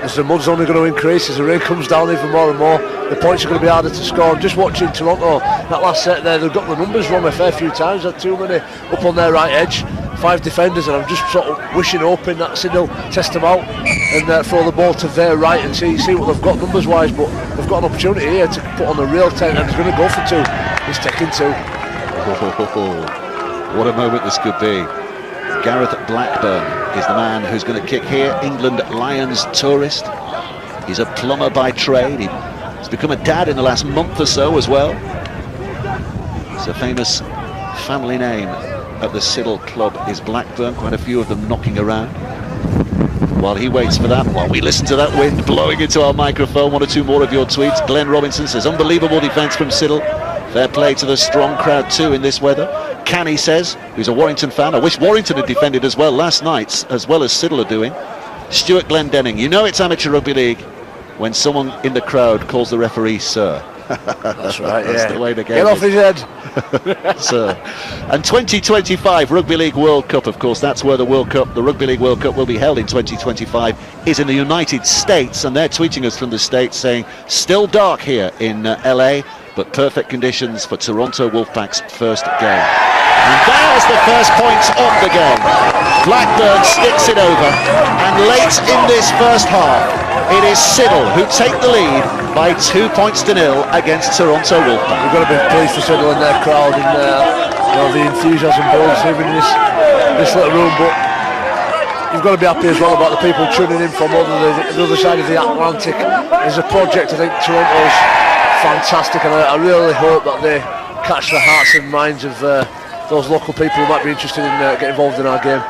as the mud's only going to increase, as the rain comes down even more and more, the points are going to be harder to score. I'm just watching Toronto, that last set there, they've got the numbers wrong a fair few times. Had too many up on their right edge, 5 defenders, and I'm just sort of wishing, hoping that Siddal test them out and throw the ball to their right and see what they've got numbers wise. But they've got an opportunity here to put on a real 10, and he's going to go for 2. He's taking 2. What a moment this could be. Gareth Blackburn is the man who's going to kick here. England Lions tourist. He's a plumber by trade. He's become a dad in the last month or so as well. It's a famous family name at the Siddal club is Blackburn. Quite a few of them knocking around. While he waits for that, while we listen to that wind blowing into our microphone, 1 or 2 more of your tweets. Glenn Robinson says, unbelievable defence from Siddal. Fair play to the strong crowd too in this weather. Canny says, who's a Warrington fan, I wish Warrington had defended as well last night, as well as Siddal are doing. Stuart Glendenning, you know it's amateur rugby league when someone in the crowd calls the referee sir. That's right, That's yeah. the way the game Get off his head. Sir. And 2025 Rugby League World Cup, of course, that's where the Rugby League World Cup will be held in 2025, is in the United States, and they're tweeting us from the States saying, still dark here in LA, but perfect conditions for Toronto Wolfpack's first game. And there's the first points of the game. Blackburn sticks it over, and late in this first half, it is Siddal who take the lead by 2 points to 0 against Toronto Wolfpack. We've got to be pleased for Siddal and their crowd, and the enthusiasm builds even in this little room, but you've got to be happy as well about the people tuning in from the other side of the Atlantic. There's a project, I think Toronto's fantastic, and I really hope that they catch the hearts and minds of those local people who might be interested in getting involved in our game.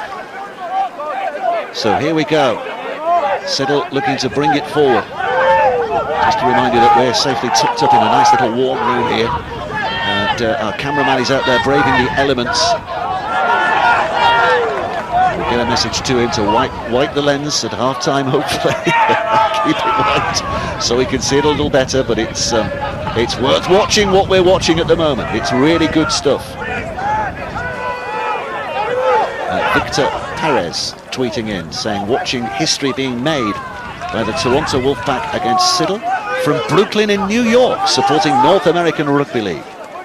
So here we go. Siddal looking to bring it forward. Just to remind you that we're safely tucked up in a nice little warm room here, and our cameraman is out there braving the elements. We'll get a message to him to wipe the lens at half-time, hopefully. Keep it wiped so we can see it a little better, but it's worth watching what we're watching at the moment. It's really good stuff. Victor Perez tweeting in saying, watching history being made by the Toronto Wolfpack against Siddal from Brooklyn in New York, supporting North American Rugby League.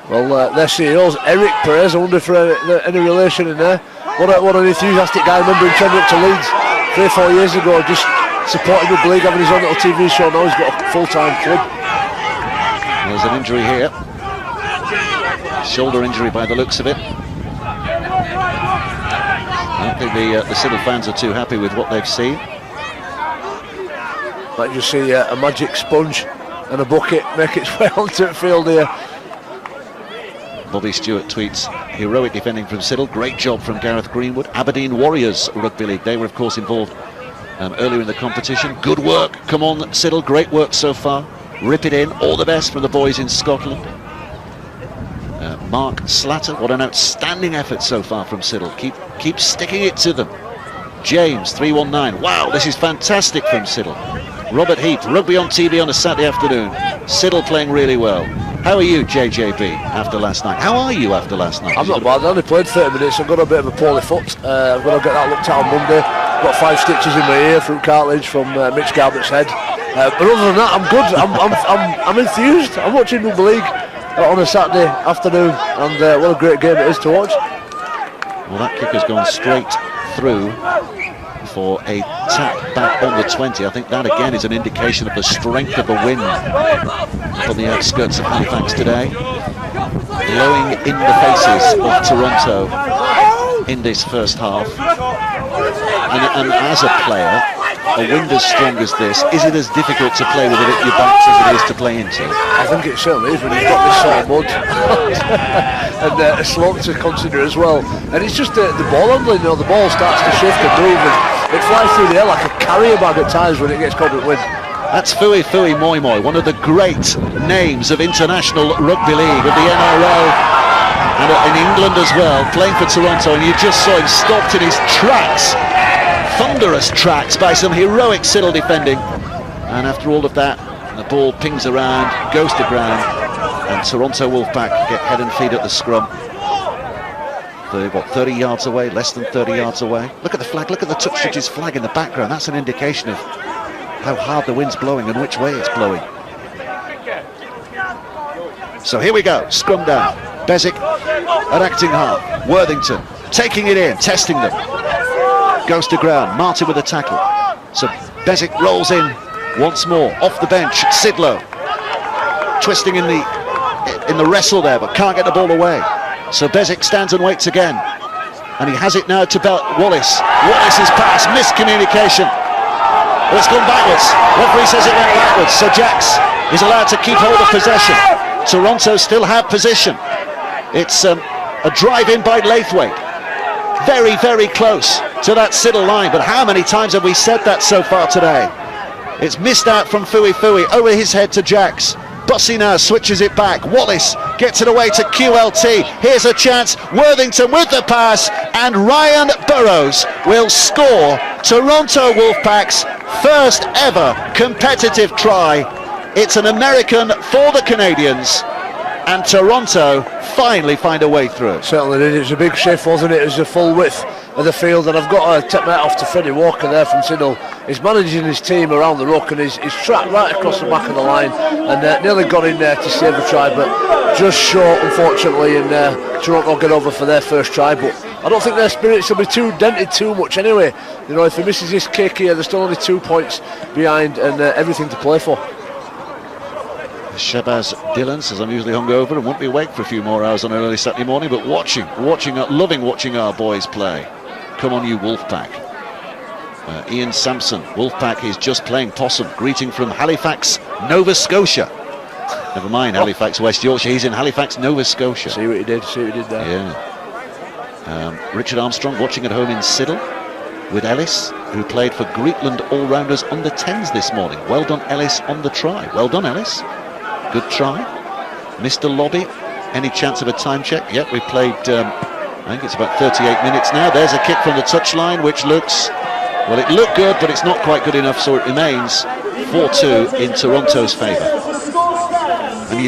Well, their CEO's Eric Perez. I wonder if any relation in there. What an enthusiastic guy. I remember him turning up to Leeds 3 or 4 years ago, just supporting the league, having his own little TV show. Now he's got a full-time club. There's an injury here. Shoulder injury by the looks of it. I don't think the Siddal fans are too happy with what they've seen. Might just see a magic sponge and a bucket make its way onto the field here. Bobby Stewart tweets, heroic defending from Siddal, great job from Gareth Greenwood. Aberdeen Warriors Rugby League, they were of course involved earlier in the competition. Good work, come on Siddal, great work so far. Rip it in, all the best from the boys in Scotland. Mark Slatter, what an outstanding effort so far from Siddal. Keep sticking it to them. James 319, wow, this is fantastic from Siddal. Robert Heath, rugby on TV on a Saturday afternoon. Siddal playing really well. How are you, JJB, after last night? How are you after last night? I'm not bad. I only played 30 minutes. I've got a bit of a poorly foot. I've got to get that looked at on Monday. Got 5 stitches in my ear from cartilage from Mitch Garbutt's head. But other than that, I'm good. I'm enthused. I'm watching Rugby League on a Saturday afternoon, and what a great game it is to watch. Well, that kick has gone straight through for a tap back on the 20. I think that again is an indication of the strength of the wind on the outskirts of Halifax today, blowing in the faces of Toronto in this first half. And as a player, a wind as strong as this, is it as difficult to play with it at your backs as it is to play into? I think it certainly is when you've got this sort of mud and a slope to consider as well. And it's just the ball handling, you know, the ball starts to shift and move and it flies through the air like a carrier bag at times when it gets caught with wind. That's Fui Moi Moi, one of the great names of international rugby league, of the NRL and in England as well, playing for Toronto, and you just saw him stopped in his tracks, thunderous tracks by some heroic Siddal defending, and after all of that the ball pings around, goes to ground, and Toronto Wolfpack get head and feet at the scrum. They're, what, 30 yards away, less than 30 yards away. Look at the flag, look at the touch judge's flag in the background. That's an indication of how hard the wind's blowing and which way it's blowing. So here we go, scrum down. Bezic at acting half. Worthington taking it in, testing them. Goes to ground, Martin with a tackle. So Bezic rolls in once more, off the bench. Siddal twisting in the wrestle there, but can't get the ball away. So Bezic stands and waits again, and he has it now to Wallace. Wallace's pass, miscommunication. Well, it's gone backwards. Referee says it went backwards, so Jacks is allowed to keep hold of possession. Toronto still have position. It's a drive in by Laithwaite. Very, very close to that Siddal line, but how many times have we said that so far today? It's missed out from Fui over his head to Jacks. Bussy now switches it back. Wallace gets it away to QLT. Here's a chance. Worthington with the pass, and Ryan Burrows will score Toronto Wolfpack's first ever competitive try. It's an American for the Canadians, and Toronto finally find a way through. Certainly did. It was a big shift, wasn't it? It was the full width of the field, and I've got to tip my hat off to Freddie Walker there from Siddal. He's managing his team around the ruck, and he's tracked right across the back of the line and nearly got in there to save a try, but just short, unfortunately, and Toronto get over for their first try. But I don't think their spirits will be too dented too much anyway. You know, if he misses this kick here, there's still only 2 points behind and everything to play for. Shabazz Dillon says, I'm usually hungover and won't be awake for a few more hours on an early Saturday morning, but loving watching our boys play. Come on you Wolfpack. Ian Sampson, Wolfpack is just playing possum, greeting from Halifax, Nova Scotia. Never mind Halifax, West Yorkshire, he's in Halifax, Nova Scotia. See what he did there. Yeah. Richard Armstrong watching at home in Siddal with Ellis, who played for Greetland All-Rounders under 10s this morning. Well done Ellis on the try. Well done Ellis. Good try. Mr. Lobby, any chance of a time check? Yep, we played, I think it's about 38 minutes now. There's a kick from the touchline, which looks, well, it looked good, but it's not quite good enough, so it remains 4-2 in Toronto's favour. And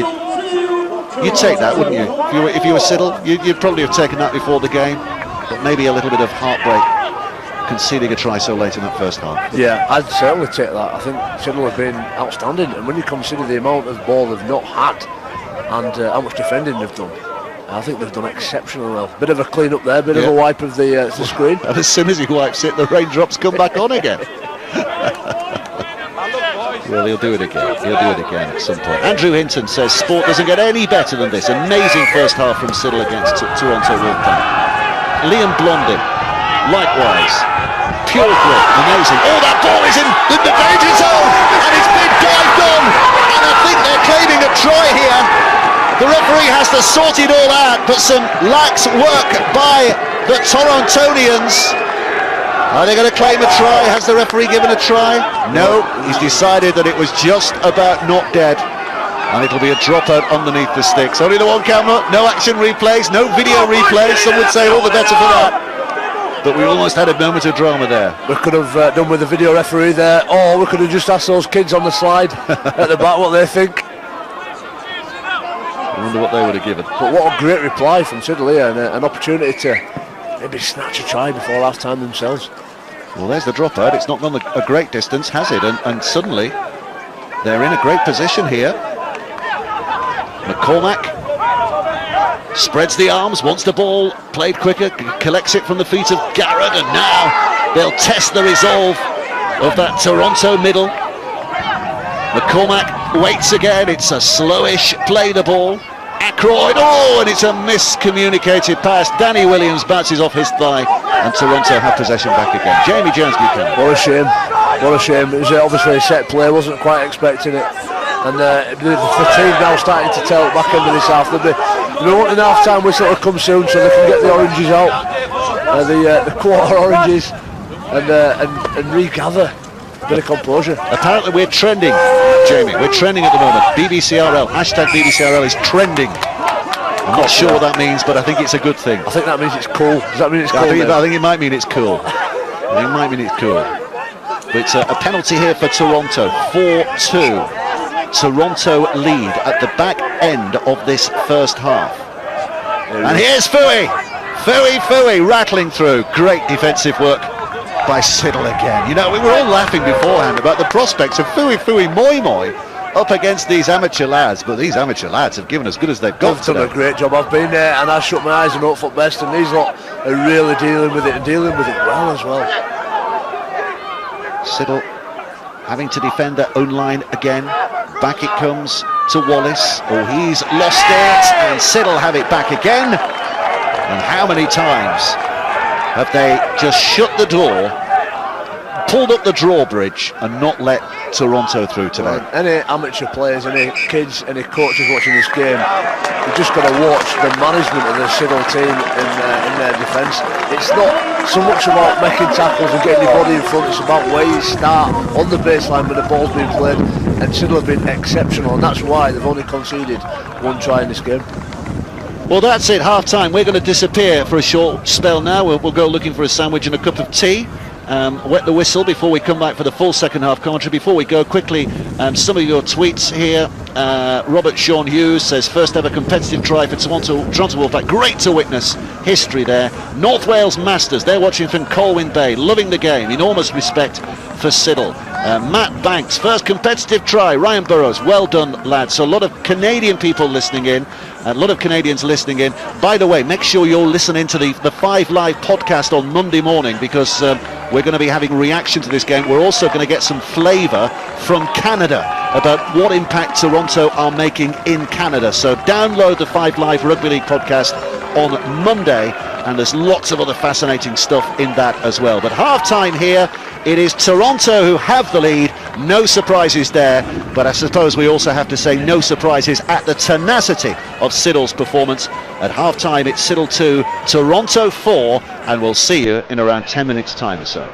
you'd take that, wouldn't you? If you were Siddal, you'd probably have taken that before the game, but maybe a little bit of heartbreak conceding a try so late in that first half. Yeah, I'd certainly take that. I think Siddal have been outstanding, and when you consider the amount of ball they've not had and how much defending they've done. I think they've done exceptionally well. Bit of a clean up there, bit of a wipe of the screen. And as soon as he wipes it, the raindrops come back on again. Well, he'll do it again. He'll do it again at some point. Andrew Hinton says sport doesn't get any better than this. Amazing first half from Siddal against Toronto Wolfpack. Liam Blondin, likewise. Pure grip, amazing. Oh, that ball is in the danger zone, and it's been dived on. And I think they're claiming a try here. The referee has to sort it all out, but some lax work by the Torontonians. Are they going to claim a try? Has the referee given a try? No, he's decided that it was just about not dead. And it'll be a dropout underneath the sticks. Only the one camera, no action replays, no video replays. Some would say all the better for that. But we almost had a moment of drama there. We could have done with the video referee there, or we could have just asked those kids on the slide at the back what they think. I wonder what they would have given. But what a great reply from Siddal here, and an opportunity to maybe snatch a try before half time themselves. Well, there's the dropout. It's not gone a great distance, has it? And suddenly they're in a great position here. McCormack spreads the arms, wants the ball played quicker, collects it from the feet of Garrett, and now they'll test the resolve of that Toronto middle. McCormack waits again. It's a slowish play the ball. Ackroyd, oh, and it's a miscommunicated pass. Danny Williams bounces off his thigh, and Toronto have possession back again. Jamie Jones Buchanan. What a shame, what a shame. It was obviously a set play, wasn't quite expecting it. And the fatigue now starting to tell back end of this half. They'll be wanting half time whistle to come soon so they can get the oranges out, the quarter oranges, and regather. Bit of composure. Apparently we're trending, Jamie. We're trending at the moment. BBCRL, hashtag BBCRL is trending. I'm not sure what that means, but I think it's a good thing. I think that means it's cool. Does that mean it's cool? I think it might mean it's cool. It might mean it's cool. But it's a penalty here for Toronto. 4-2. Toronto lead at the back end of this first half. And here's Fooey. Fooey rattling through. Great defensive work by Siddal again. You know, we were all laughing beforehand about the prospects of Fooey Moi up against these amateur lads, but these amateur lads have given as good as they've got. They've done a great job. I've been there and I shut my eyes and hope for best, and these lot are really dealing with it, and dealing with it well as well. Siddal having to defend their own line again. Back it comes to Wallace. Oh, he's lost it, and Siddal have it back again. And how many times have they just shut the door, pulled up the drawbridge, and not let Toronto through today? Well, any amateur players, any kids, any coaches watching this game, you've just got to watch the management of the Siddal team in their defence. It's not so much about making tackles and getting your body in front, it's about where you start on the baseline when the ball's being played, and Siddal have been exceptional, and that's why they've only conceded one try in this game. Well, that's it, half-time. We're going to disappear for a short spell now. We'll go looking for a sandwich and a cup of tea. Wet the whistle before we come back for the full second half commentary. Before we go, quickly, some of your tweets here. Robert Sean Hughes says, first ever competitive try for Toronto Wolfpack. Great to witness history there. North Wales Masters, they're watching from Colwyn Bay, loving the game. Enormous respect for Siddal. Matt Banks, first competitive try. Ryan Burrows, well done, lads. So a lot of Canadian people listening in, a lot of Canadians listening in. By the way, make sure you're listening to the 5 Live podcast on Monday morning, because we're going to be having reaction to this game. We're also going to get some flavour from Canada about what impact Toronto are making in Canada. So download the 5 Live Rugby League podcast on Monday, and there's lots of other fascinating stuff in that as well. But half-time here, it is Toronto who have the lead. No surprises there, but I suppose we also have to say no surprises at the tenacity of Siddal's performance. At half-time, it's Siddal 2, Toronto 4, and we'll see you in around 10 minutes' time or so.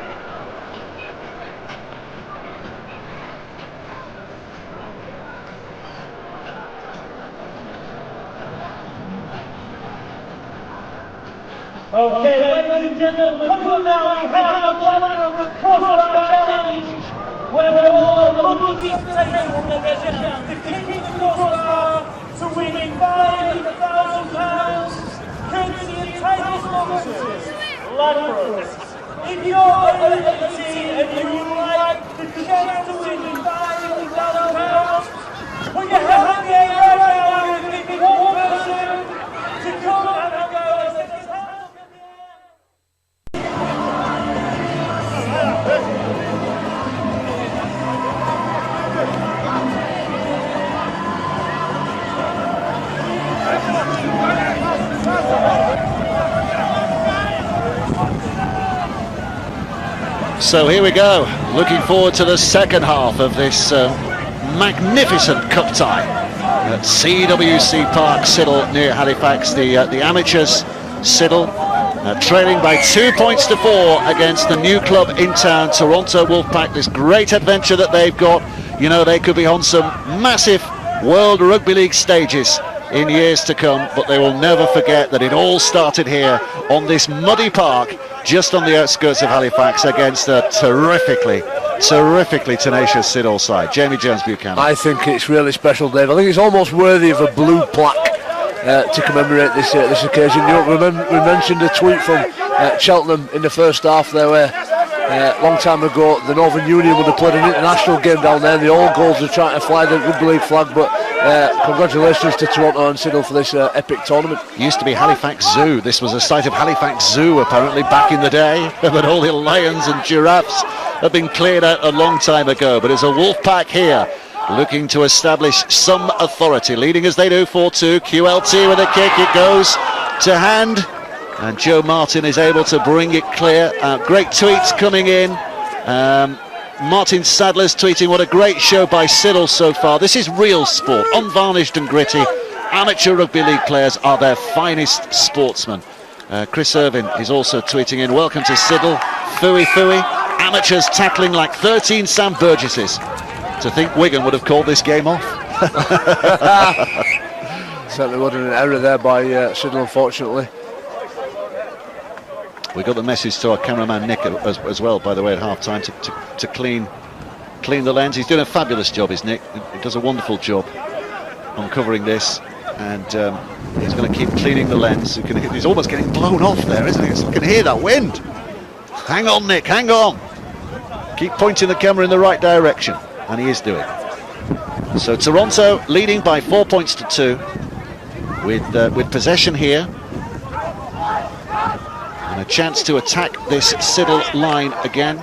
Okay, ladies and gentlemen, come on now, we have a cross-bar challenge, where we're all looking to kick the crossbar to win £5,000, courtesy of title sponsors, Ladbrokes. If you're over 18 and you would like the chance to win £5,000, put your hand in the air right now and So here we go, looking forward to the second half of this magnificent cup tie at CWC Park, Siddal, near Halifax. The amateurs, Siddal, trailing by 2 points to 4 against the new club in town, Toronto Wolfpack. This great adventure that they've got, you know, they could be on some massive World Rugby League stages in years to come, but they will never forget that it all started here on this muddy park just on the outskirts of Halifax against a terrifically tenacious Siddal side. Jamie Jones-Buchanan. I think it's really special, Dave. I think it's almost worthy of a blue plaque to commemorate this occasion. You know, we mentioned a tweet from Cheltenham in the first half there where a long time ago the Northern Union would have played an international game down there and the All Goals are trying to fly the Rugby League flag, but congratulations to Toronto and Siddal for this epic tournament. Used to be Halifax Zoo. This was a site of Halifax Zoo apparently back in the day, but all the lions and giraffes have been cleared out a long time ago. But it's a Wolfpack here looking to establish some authority, leading as they do 4-2. QLT with a kick, it goes to hand, and Joe Martin is able to bring it clear. Great tweets coming in. Martin Sadler's tweeting, what a great show by Siddal so far. This is real sport, unvarnished and gritty. Amateur rugby league players are their finest sportsmen. Chris Irvin is also tweeting in, welcome to Siddal, Fooey Fooey. Amateurs tackling like 13 Sam Burgesses. To think Wigan would have called this game off. Certainly wasn't an error there by Siddal, unfortunately. We got the message to our cameraman Nick as well, by the way, at half-time to clean the lens. He's doing a fabulous job, is Nick. He does a wonderful job on covering this, and he's going to keep cleaning the lens. He's almost getting blown off there, isn't he? You can hear that wind. Hang on, Nick, hang on. Keep pointing the camera in the right direction, and he is doing. So Toronto leading by 4 points to 2 with possession here. And a chance to attack this Siddal line again.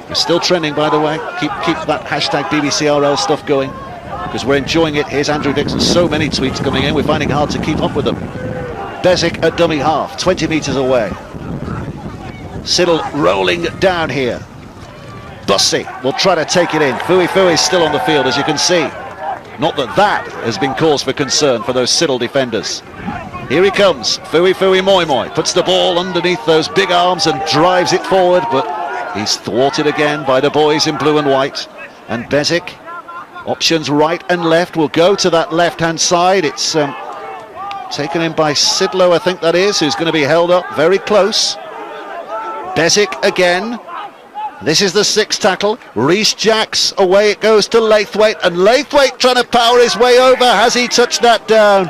We're still trending, by the way. Keep that hashtag BBCRL stuff going, because we're enjoying it. Here's Andrew Dixon. So many tweets coming in. We're finding it hard to keep up with them. Bezic at dummy half, 20 metres away. Siddal rolling down here. Bussy will try to take it in. Fooey Fooey is still on the field, as you can see. Not that has been cause for concern for those Siddal defenders. Here he comes, Fooey Fooey Moi Moi, puts the ball underneath those big arms and drives it forward, but he's thwarted again by the boys in blue and white. And Bezic, options right and left, will go to that left-hand side. It's taken in by Sidlow, I think that is, who's going to be held up very close. Bezic again. This is the sixth tackle. Rhys Jacks, away it goes to Laithwaite, and Laithwaite trying to power his way over. Has he touched that down?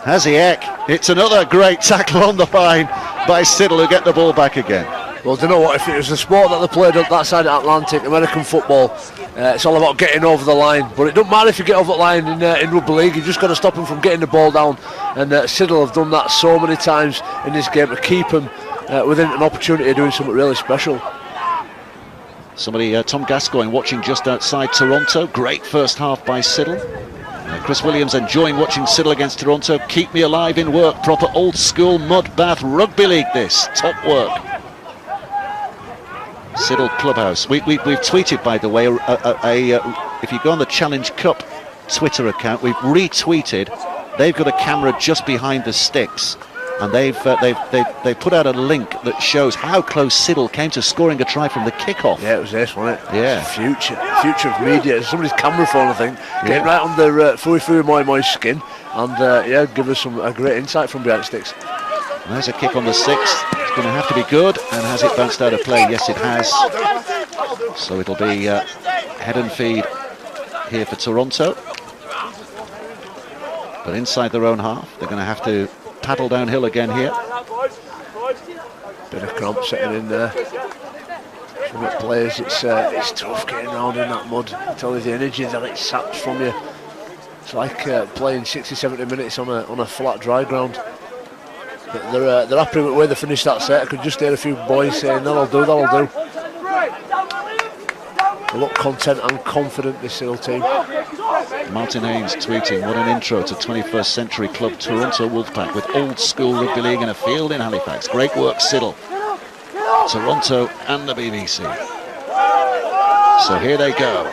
Has he, heck? It's another great tackle on the line by Siddal, who get the ball back again. Well, do you know what? If it was a sport that they played up that side of Atlantic, American football, it's all about getting over the line. But it doesn't matter if you get over the line in rugby league. You've just got to stop him from getting the ball down. And Siddal have done that so many times in this game to keep him within an opportunity of doing something really special. Somebody, Tom Gascoigne, watching just outside Toronto. Great first half by Siddal. Chris Williams enjoying watching Siddal against Toronto. Keep me alive in work. Proper old school mud bath rugby league this. Top work. Siddal Clubhouse. We've tweeted, by the way, if you go on the Challenge Cup Twitter account, we've retweeted. They've got a camera just behind the sticks, and they've put out a link that shows how close Siddal came to scoring a try from the kickoff. Yeah, it was this, wasn't it? Yeah. Future of media. Somebody's camera phone, I think. Yeah. Getting right under Fooey Fooey Moi Moi's skin, and give us a great insight from behind the sticks. There's a kick on the sixth. It's going to have to be good, and has it bounced out of play? Yes, it has. So it'll be head and feed here for Toronto. But inside their own half, they're going to have to paddle downhill again here. Bit of cramp setting in there. From the players, it's tough getting around in that mud. I tell you, the energy that it saps from you. It's like playing 60-70 minutes on a flat dry ground. But they're happy with where they finished that set. I could just hear a few boys saying, that'll do. They look content and confident, this Siddal team. Martin Haynes tweeting, what an intro to 21st century club Toronto Wolfpack with old school rugby league and a field in Halifax. Great work, Siddal. Toronto and the BBC. So here they go.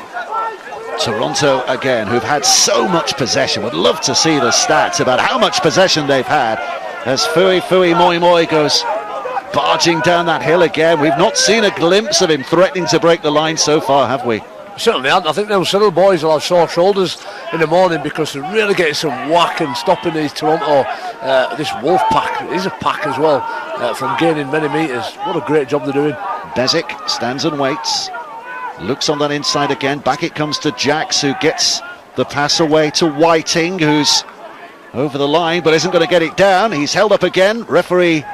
Toronto again, who've had so much possession. Would love to see the stats about how much possession they've had as Fui Moi goes barging down that hill again. We've not seen a glimpse of him threatening to break the line so far, have we? Certainly haven't. I think those Siddal boys will have sore shoulders in the morning because they're really getting some whack and stopping these Toronto, this Wolfpack. It is a pack as well, from gaining many metres. What a great job they're doing. Bezic stands and waits. Looks on that inside again. Back it comes to Jacks, who gets the pass away to Whiting, who's over the line but isn't going to get it down. He's held up again. Referee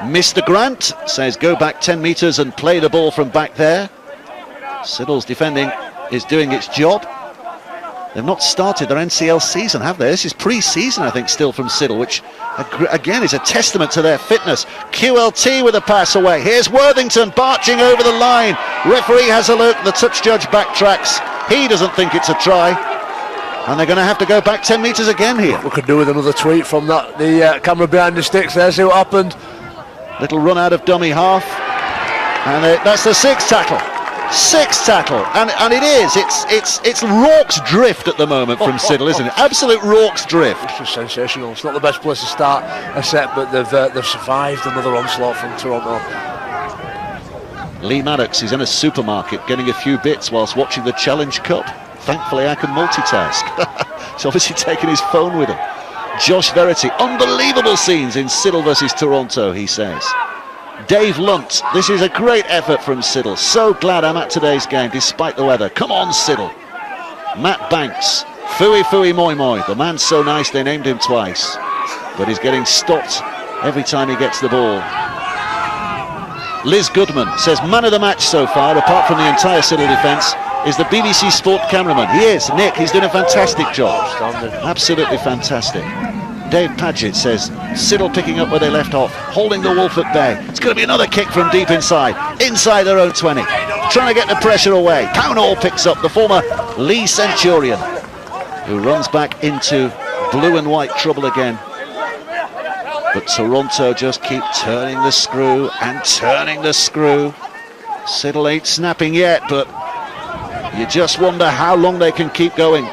Mr. Grant says go back 10 metres and play the ball from back there. Siddal's defending is doing its job. They've not started their NCL season, have they? This is pre-season, I think, still from Siddal, which again is a testament to their fitness. QLT with a pass away. Here's Worthington barging over the line. Referee has a look. The touch judge backtracks. He doesn't think it's a try, and they're going to have to go back 10 metres again here. We could do with another tweet from that. The camera behind the sticks there. See what happened. Little run out of dummy half, and that's the sixth tackle. Sixth tackle, and it is. It's Rorke's drift at the moment from Siddal, isn't it? Absolute Rorke's drift. It's just sensational. It's not the best place to start a set, but they've survived another onslaught from Toronto. Lee Maddox is in a supermarket getting a few bits whilst watching the Challenge Cup. Thankfully, I can multitask. He's obviously taking his phone with him. Josh Verity, unbelievable scenes in Siddal versus Toronto, he says. Dave Lunt, this is a great effort from Siddal. So glad I'm at today's game despite the weather. Come on, Siddal. Matt Banks, Fui Moi. The man's so nice they named him twice, but he's getting stopped every time he gets the ball. Liz Goodman says man of the match so far, apart from the entire Siddal defence, is the BBC Sport cameraman. He is, Nick, he's doing a fantastic job. Absolutely fantastic. Dave Paget says Siddal picking up where they left off, holding the Wolf at bay. It's going to be another kick from deep inside their own 20, trying to get the pressure away. Pownall picks up the former Lee Centurion, who runs back into blue and white trouble again. But Toronto just keep turning the screw and turning the screw. Siddal ain't snapping yet, but you just wonder how long they can keep going.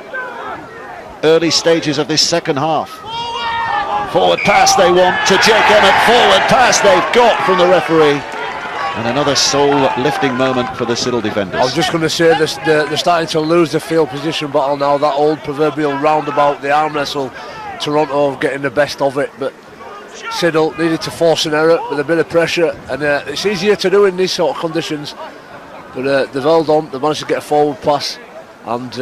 Early stages of this second half. Forward pass they want to Jake Emmett. Forward pass they've got from the referee. And another soul-lifting moment for the Siddal defenders. I was just going to say this, they're starting to lose the field position battle now. That old proverbial roundabout, the arm wrestle, Toronto getting the best of it. But Siddal needed to force an error with a bit of pressure. And it's easier to do in these sort of conditions. But they've held on, they've managed to get a forward pass. And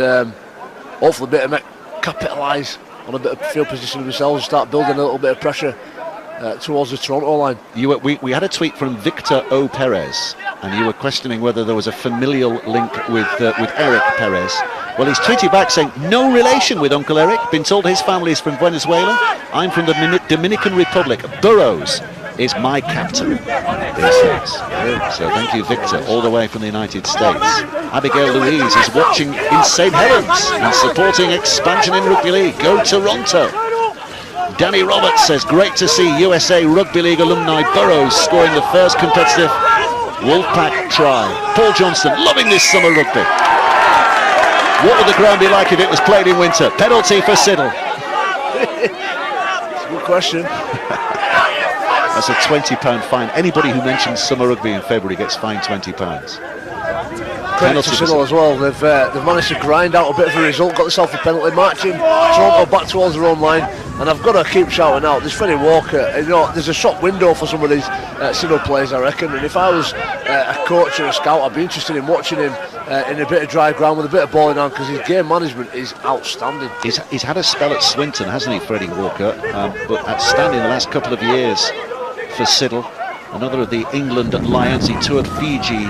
hopefully a bit of capitalise on a bit of field position themselves and start building a little bit of pressure towards the Toronto line. We had a tweet from Victor O. Perez, and you were questioning whether there was a familial link with Eric Perez. Well, he's tweeted back saying, no relation with Uncle Eric. Been told his family is from Venezuela. I'm from the Dominican Republic. Burroughs is my captain, he says. So thank you, Victor, all the way from the United States. Abigail Louise is watching in St. Helens and supporting expansion in Rugby League. Go Toronto. Danny Roberts says, great to see USA Rugby League alumni Burroughs scoring the first competitive Wolfpack try. Paul Johnston, loving this summer rugby. What would the ground be like if it was played in winter? Penalty for Siddal. That's a good question. That's a £20 fine. Anybody who mentions summer rugby in February gets fined £20. Credit to Siddal as well. They've managed to grind out a bit of a result, got themselves a penalty, marching Toronto back towards their own line. And I've got to keep shouting out, this Freddie Walker, you know, there's a shop window for some of these Siddal players, I reckon. And if I was a coach or a scout, I'd be interested in watching him in a bit of dry ground with a bit of ball in hand, because his game management is outstanding. He's had a spell at Swinton, hasn't he, Freddie Walker? But outstanding the last couple of years for Siddal. Another of the England Lions. He toured Fiji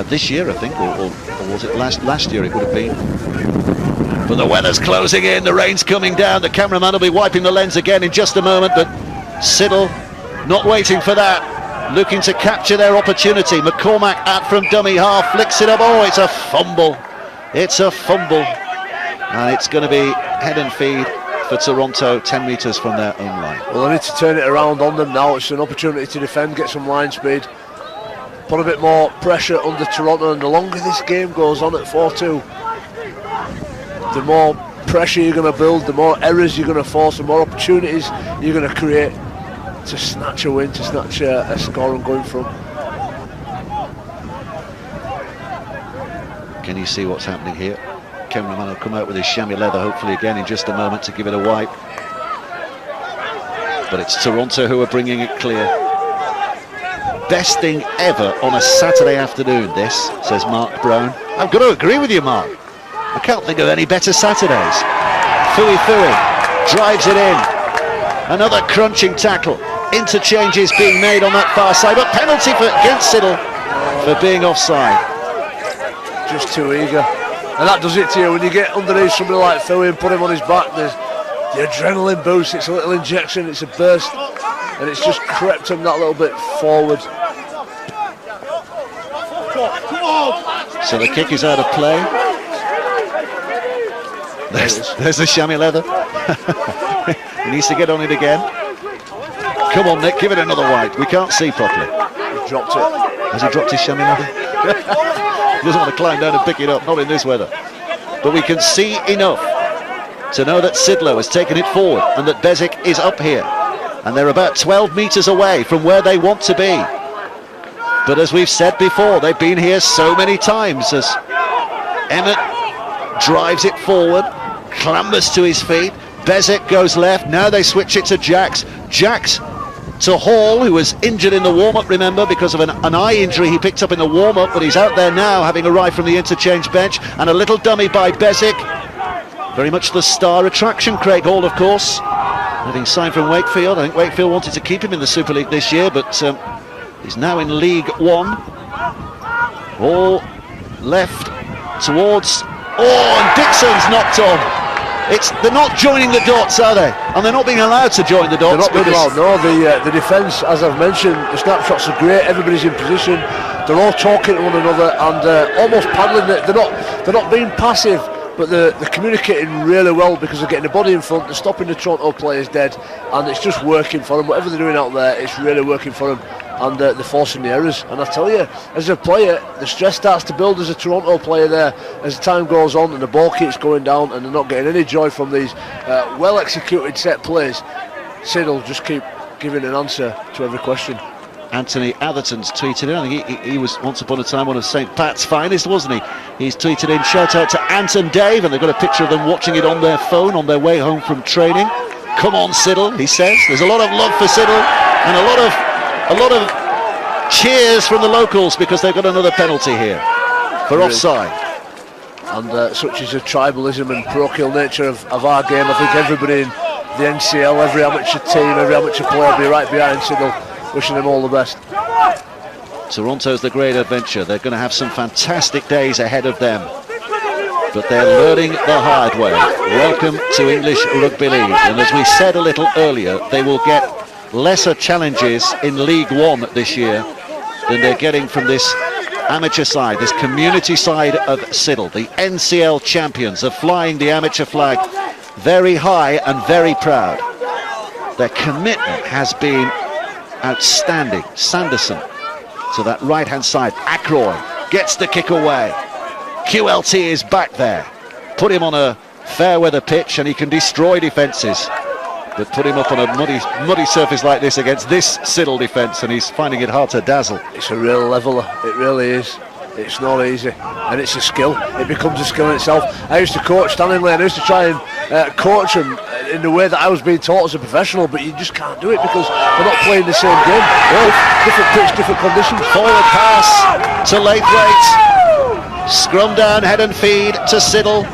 this year, I think, or was it last year it would have been. But the weather's closing in, the rain's coming down, the cameraman will be wiping the lens again in just a moment, but Siddal not waiting for that, looking to capture their opportunity. McCormack out from dummy half, flicks it up. Oh, it's a fumble. It's a fumble. And it's going to be head and feed for Toronto, 10 metres from their own line. Well, they need to turn it around on them now. It's an opportunity to defend, get some line speed. put a bit more pressure under Toronto, and the longer this game goes on at 4-2, the more pressure you're going to build, the more errors you're going to force, the more opportunities you're going to create to snatch a win, to snatch a score and going from. Can you see what's happening here? Cameraman will come out with his chamois leather hopefully again in just a moment to give it a wipe. But it's Toronto who are bringing it clear. Best thing ever on a Saturday afternoon, this, says Mark Brown. I've got to agree with you, Mark. I can't think of any better Saturdays. Fui drives it in. Another crunching tackle. Interchanges being made on that far side, but penalty against Siddal for being offside. Just too eager. And that does it to you when you get underneath somebody like Fui and put him on his back. There's the adrenaline boost, it's a little injection, it's a burst, and it's just crept him that little bit forward. So the kick is out of play. There's the chamois leather. He needs to get on it again. Come on, Nick, give it another wide. We can't see properly. He's dropped it. Has he dropped his chamois leather? He doesn't want to climb down and pick it up, not in this weather. But we can see enough to know that Siddal has taken it forward and that Bezic is up here. And they're about 12 metres away from where they want to be. But as we've said before, they've been here so many times as Emmett drives it forward, clambers to his feet. Bezic goes left. Now they switch it to Jax. Jax to Hall, who was injured in the warm-up, remember, because of an eye injury he picked up in the warm-up, but he's out there now, having arrived from the interchange bench. And a little dummy by Bezic. Very much the star attraction, Craig Hall, of course. Having signed from Wakefield. I think Wakefield wanted to keep him in the Super League this year, but he's now in League One. Hall left towards... Oh, and Dixon's knocked on. They're not joining the dots, are they? And they're not being allowed to join the dots. They're not being allowed, no. The defence, as I've mentioned, the snapshots are great. Everybody's in position. They're all talking to one another and almost paddling it. They're not being passive, but they're communicating really well because they're getting the body in front. They're stopping the Toronto players dead, and it's just working for them. Whatever they're doing out there, it's really working for them. And they're forcing the errors. And I tell you, as a player, the stress starts to build as a Toronto player there as the time goes on and the ball keeps going down and they're not getting any joy from these well executed set plays. Siddal just keep giving an answer to every question. Anthony Atherton's tweeted in. I think he was once upon a time one of St. Pat's finest, wasn't he? He's tweeted in, shout out to Ant and Dave, and they've got a picture of them watching it on their phone on their way home from training. Come on, Siddal, he says. There's a lot of love for Siddal and a lot of cheers from the locals because they've got another penalty here for offside. And such is the tribalism and parochial nature of our game. I think everybody in the NCL, every amateur team, every amateur player will be right behind Siddal, wishing them all the best. Toronto's the great adventure. They're going to have some fantastic days ahead of them, but they're learning the hard way. Welcome to English Rugby League, and as we said a little earlier, they will get lesser challenges in League One this year than they're getting from this amateur side, this community side of Siddal. The NCL champions are flying the amateur flag very high and very proud. Their commitment has been outstanding. Sanderson to that right-hand side. Ackroyd gets the kick away. QLT is back there. Put him on a fair weather pitch and he can destroy defences. But put him up on a muddy surface like this against this Siddal defence and he's finding it hard to dazzle. It's a real leveller, it really is. It's not easy, and it's a skill. It becomes a skill in itself. I used to coach Stanley and I used to try and coach them in the way that I was being taught as a professional, but you just can't do it because they're not playing the same game. Different pitch, different conditions. Forward pass to Laithwaite. Scrum down, head and feed to Siddal.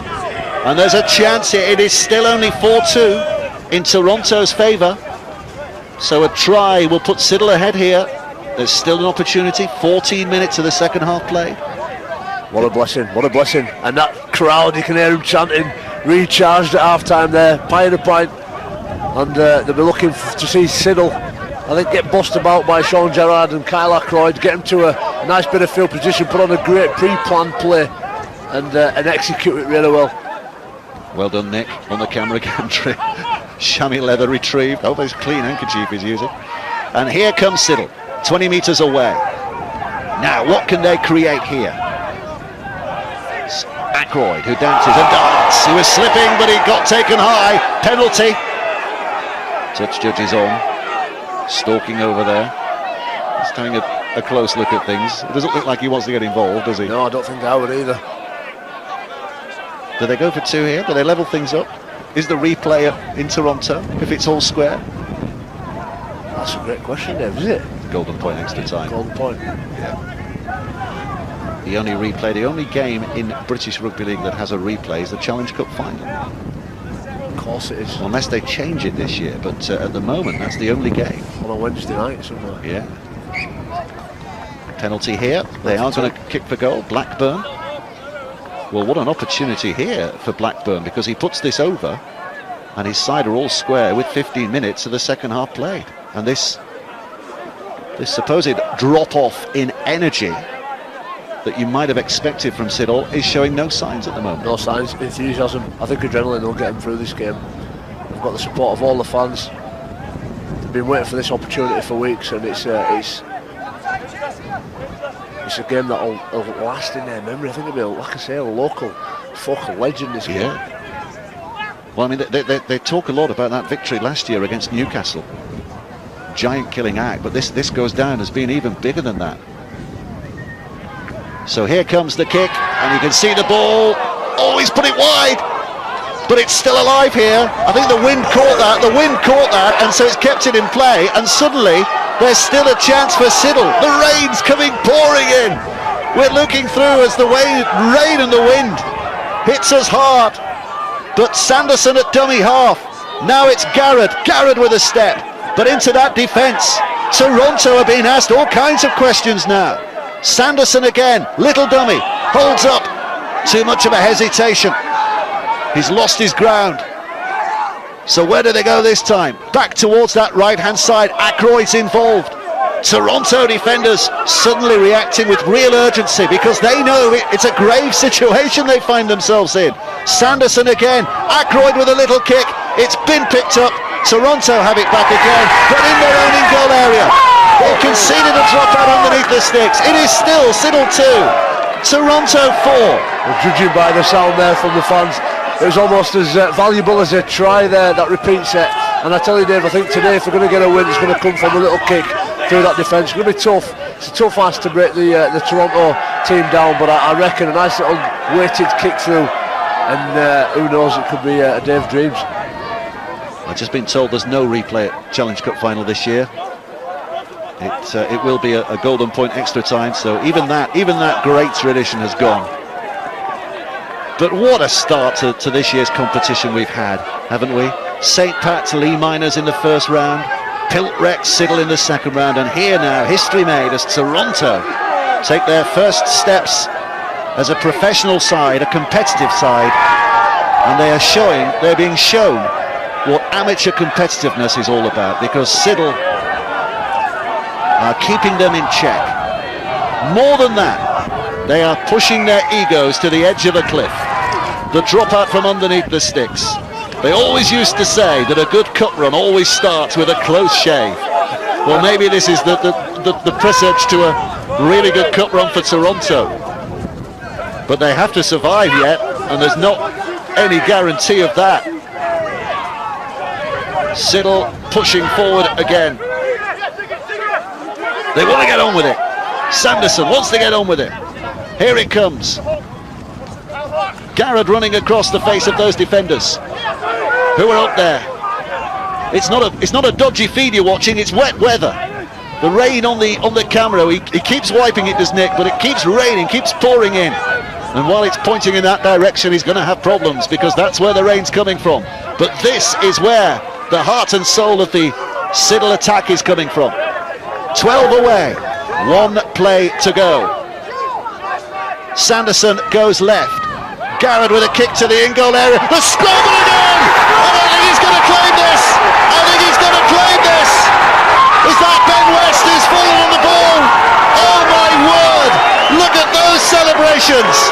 And there's a chance here. It is still only 4-2. in Toronto's favour, so a try will put Siddal ahead here. There's still an opportunity. 14 minutes of the second half play. What a blessing, what a blessing. And that crowd, you can hear him chanting, recharged at half time there, pie in a pint. And they'll be looking to see Siddal, I think, get bossed about by Sean Gerrard and Kyle Ackroyd, get him to a nice bit of field position, put on a great pre-planned play and execute it really well. Well done, Nick, on the camera gantry. Chamois leather retrieved. Oh, there's a clean handkerchief he's using. And here comes Siddal, 20 metres away. Now, what can they create here? Ackroyd, who dances and darts. He was slipping, but he got taken high. Penalty. Touch judges on. Stalking over there. He's having a close look at things. It doesn't look like he wants to get involved, does he? No, I don't think I would either. Do they go for two here? Do they level things up? Is the replay in Toronto if it's all square? That's a great question, Dave, is it? Golden point extra time. Golden point. Yeah. The only game in British Rugby League that has a replay is the Challenge Cup final. Of course it is. Unless they change it this year, but at the moment that's the only game. On a Wednesday night somewhere. Yeah. Penalty here. They are going to kick for goal. Blackburn. Well, what an opportunity here for Blackburn, because he puts this over and his side are all square with 15 minutes of the second half played. And this supposed drop-off in energy that you might have expected from Siddal is showing no signs at the moment. No signs, enthusiasm. I think adrenaline will get them through this game. They've got the support of all the fans. They've been waiting for this opportunity for weeks, and it's a game that will last in their memory. I think it'll be, like I say, a local folk legend this game. Yeah. Well, I mean, they talk a lot about that victory last year against Newcastle. Giant killing act, but this goes down as being even bigger than that. So here comes the kick, and you can see the ball. Oh, he's put it wide, but it's still alive here. I think the wind caught that, and so it's kept it in play, and suddenly there's still a chance for Siddal. The rain's coming pouring in. We're looking through as the rain and the wind hits us hard. But Sanderson at dummy half. Now it's Garrett with a step. But into that defence, Toronto are being asked all kinds of questions now. Sanderson again, little dummy, holds up. Too much of a hesitation. He's lost his ground. So where do they go this time? Back towards that right-hand side. Ackroyd's involved. Toronto defenders suddenly reacting with real urgency because they know it's a grave situation they find themselves in. Sanderson again. Ackroyd with a little kick. It's been picked up. Toronto have it back again, but in their own in-goal area. They've conceded a dropout underneath the sticks. It is still Siddal 2, Toronto 4. Well, judging by the sound there from the fans, it was almost as valuable as a try there, that repeat set. And I tell you, Dave, I think today if we're going to get a win, it's going to come from a little kick through that defence. It's going to be tough. It's a tough ask to break the Toronto team down, but I reckon a nice little weighted kick through, and who knows, it could be a day of dreams. I've just been told there's no replay at Challenge Cup final this year. It will be a golden point extra time, so even that great tradition has gone. But what a start to this year's competition we've had, haven't we? St. Pat's Lee Miners in the first round, Piltrex Siddal in the second round, and here now, history made as Toronto take their first steps as a professional side, a competitive side, and they're being shown what amateur competitiveness is all about, because Siddal are keeping them in check. More than that, they are pushing their egos to the edge of a cliff. The dropout from underneath the sticks. They always used to say that a good cup run always starts with a close shave. Well, maybe this is the presage to a really good cup run for Toronto. But they have to survive yet, and there's not any guarantee of that. Siddal pushing forward again. They want to get on with it. Sanderson wants to get on with it. Here it comes. Garrett running across the face of those defenders who are up there. It's not a dodgy feed you're watching, it's wet weather. The rain on the camera, he keeps wiping it, does Nick, but it keeps raining, keeps pouring in. And while it's pointing in that direction, he's going to have problems because that's where the rain's coming from. But this is where the heart and soul of the Siddal attack is coming from. 12 away, 1 play to go. Sanderson goes left. Garrett with a kick to the in-goal area. The scramble again! I don't think he's going to claim this! I think he's going to claim this! Is that Ben West who's fallen on the ball? Oh my word! Look at those celebrations!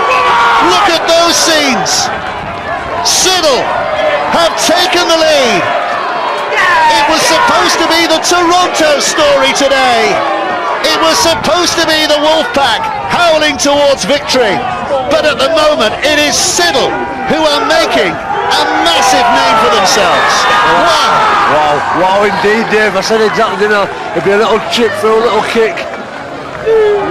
Look at those scenes! Siddal have taken the lead! It was supposed to be the Toronto story today, It was supposed to be the Wolfpack howling towards victory, but at the moment it is Siddal who are making a massive name for themselves. Wow indeed, Dave. I said exactly, didn't I? It'd be a little chip through, a little kick.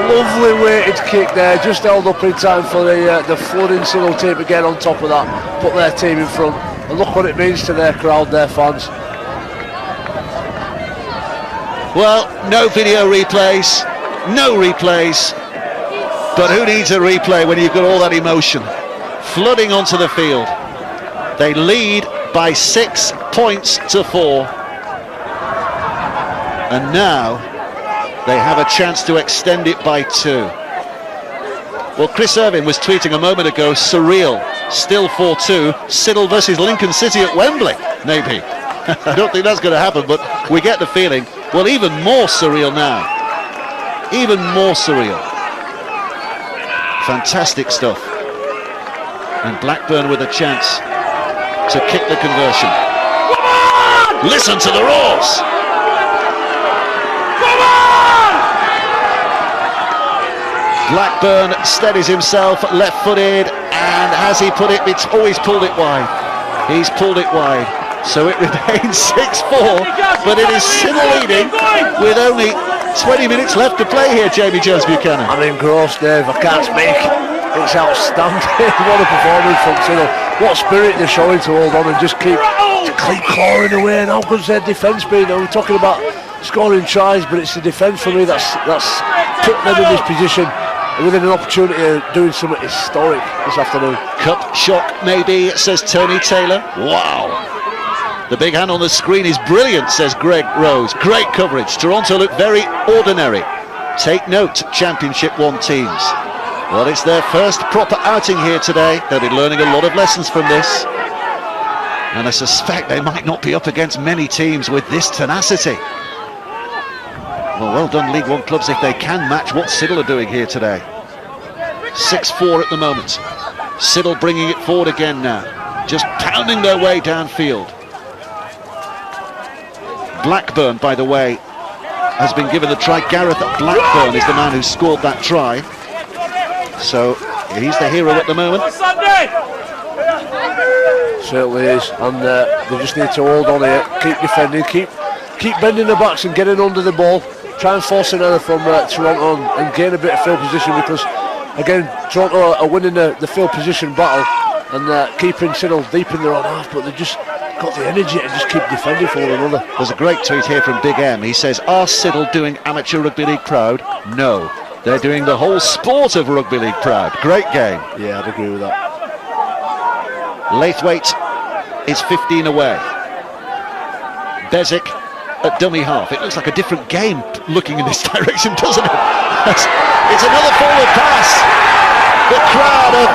Lovely weighted kick there, just held up in time for the flooding Siddal team to get on top of that, put their team in front, and look what it means to their crowd, their fans. Well, no video replays, but who needs a replay when you've got all that emotion flooding onto the field? They lead by 6 points to 4, and now they have a chance to extend it by 2. Well, Chris Irvin was tweeting a moment ago, surreal, still 4-2, Siddal versus Lincoln City at Wembley, maybe. I don't think that's going to happen, but we get the feeling, well, even more surreal now. Even more surreal. Fantastic stuff. And Blackburn with a chance to kick the conversion. Listen to the roars! Blackburn steadies himself, left-footed, and has he put it? He's pulled it wide. He's pulled it wide. So it remains 6-4, but it is Siddal leading with only 20 minutes left to play here, Jamie Jones Buchanan. I'm engrossed, Dave. I can't speak. It's outstanding. What a performance from Siddal. What spirit they're showing to hold on and just keep clawing away. And how good's their defence been? We're talking about scoring tries, but it's the defence for me that's put them in this position within an opportunity of doing something historic this afternoon. Cup shock, maybe, says Tony Taylor. Wow. The big hand on the screen is brilliant, says Greg Rose. Great coverage. Toronto look very ordinary. Take note, Championship 1 teams. Well, it's their first proper outing here today. They'll be learning a lot of lessons from this. And I suspect they might not be up against many teams with this tenacity. Well done, League One clubs, if they can match what Siddal are doing here today. 6-4 at the moment. Siddal bringing it forward again now. Just pounding their way downfield. Blackburn, by the way, has been given the try. Gareth Blackburn is the man who scored that try. So he's the hero at the moment. Certainly is, and they just need to hold on here, keep defending, keep bending the backs and getting under the ball. Try and force an error from Toronto and gain a bit of field position, because again Toronto are winning the field position battle and keeping Siddal deep in their own half, but they just got the energy to just keep defending for one another. There's a great tweet here from Big M. He says, are Siddal doing amateur rugby league proud? No, they're doing the whole sport of rugby league proud. Great game. Yeah, I'd agree with that. Laithwaite is 15 away. Bezic at dummy half. It looks like a different game looking in this direction, doesn't it? It's another forward pass. The crowd are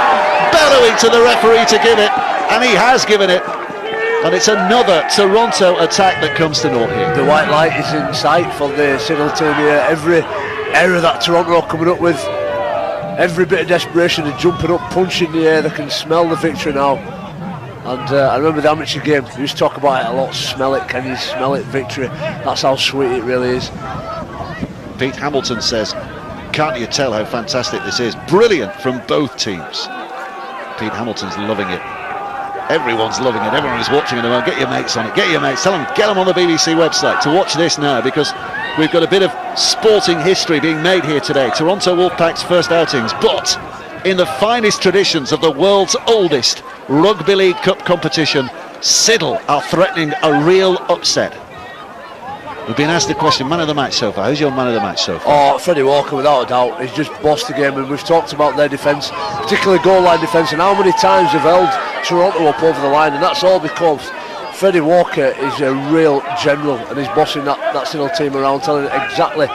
bellowing to the referee to give it, and he has given it. And it's another Toronto attack that comes to naught here. The white light is in sight for the Siddal team here. Every error that Toronto are coming up with, every bit of desperation and jumping up, punching the air, they can smell the victory now. And I remember the amateur game, we used to talk about it a lot. Smell it, can you smell it, victory? That's how sweet it really is. Pete Hamilton says, can't you tell how fantastic this is? Brilliant from both teams. Pete Hamilton's loving it. Everyone's loving it. Everyone is watching it. Get your mates on it. Get your mates. Tell them, get them on the BBC website to watch this now, because we've got a bit of sporting history being made here today. Toronto Wolfpack's first outings, but in the finest traditions of the world's oldest Rugby League Cup competition, Siddal are threatening a real upset. We've been asked the question, man of the match so far. Who's your man of the match so far? Oh, Freddie Walker, without a doubt. He's just bossed the game, and we've talked about their defence, particularly goal line defence, and how many times they've held Toronto up over the line, and that's all because Freddie Walker is a real general, and he's bossing that Siddal team around, telling exactly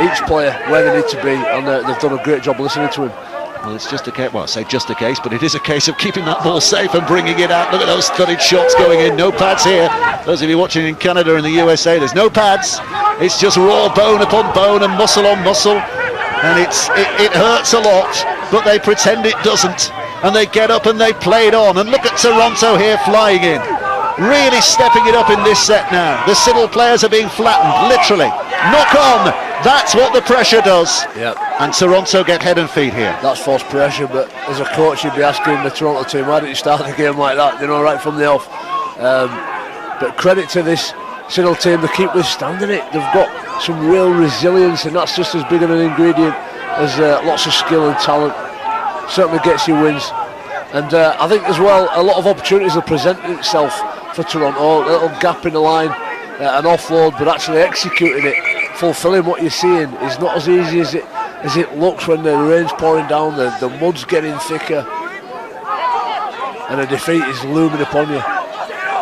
each player where they need to be, and they've done a great job listening to him. Well, it's just a case, well, I say just a case, but it is a case of keeping that ball safe and bringing it out. Look at those studied shots going in, no pads here. Those of you watching in Canada and the USA, there's no pads. It's just raw bone upon bone and muscle on muscle. And it hurts a lot, but they pretend it doesn't. And they get up and they play it on. And look at Toronto here flying in. Really stepping it up in this set now. The Siddal players are being flattened, literally. Knock on That's what the pressure does. Yep. And Toronto get head and feet here. That's false pressure, but as a coach you'd be asking the Toronto team, why didn't you start the game like that, right from the off. But credit to this Siddal team, they keep withstanding it. They've got some real resilience, and that's just as big of an ingredient as lots of skill and talent. Certainly gets you wins. And I think as well, a lot of opportunities are presenting itself for Toronto. A little gap in the line, an offload, but actually executing it, fulfilling what you're seeing is not as easy as it looks when the rain's pouring down, the mud's getting thicker, and a defeat is looming upon you.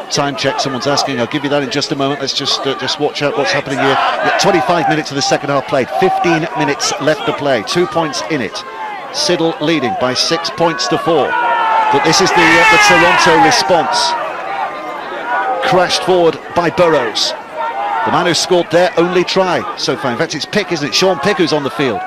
Time check, someone's asking. I'll give you that in just a moment. Let's just watch out what's happening here. 25 minutes of the second half played, 15 minutes left to play, 2 points in it. Siddal leading by 6 points to 4. But this is the Toronto response. Crashed forward by Burrows, the man who scored their only try so far. In fact, it's Pick, isn't it? Sean Pick who's on the field.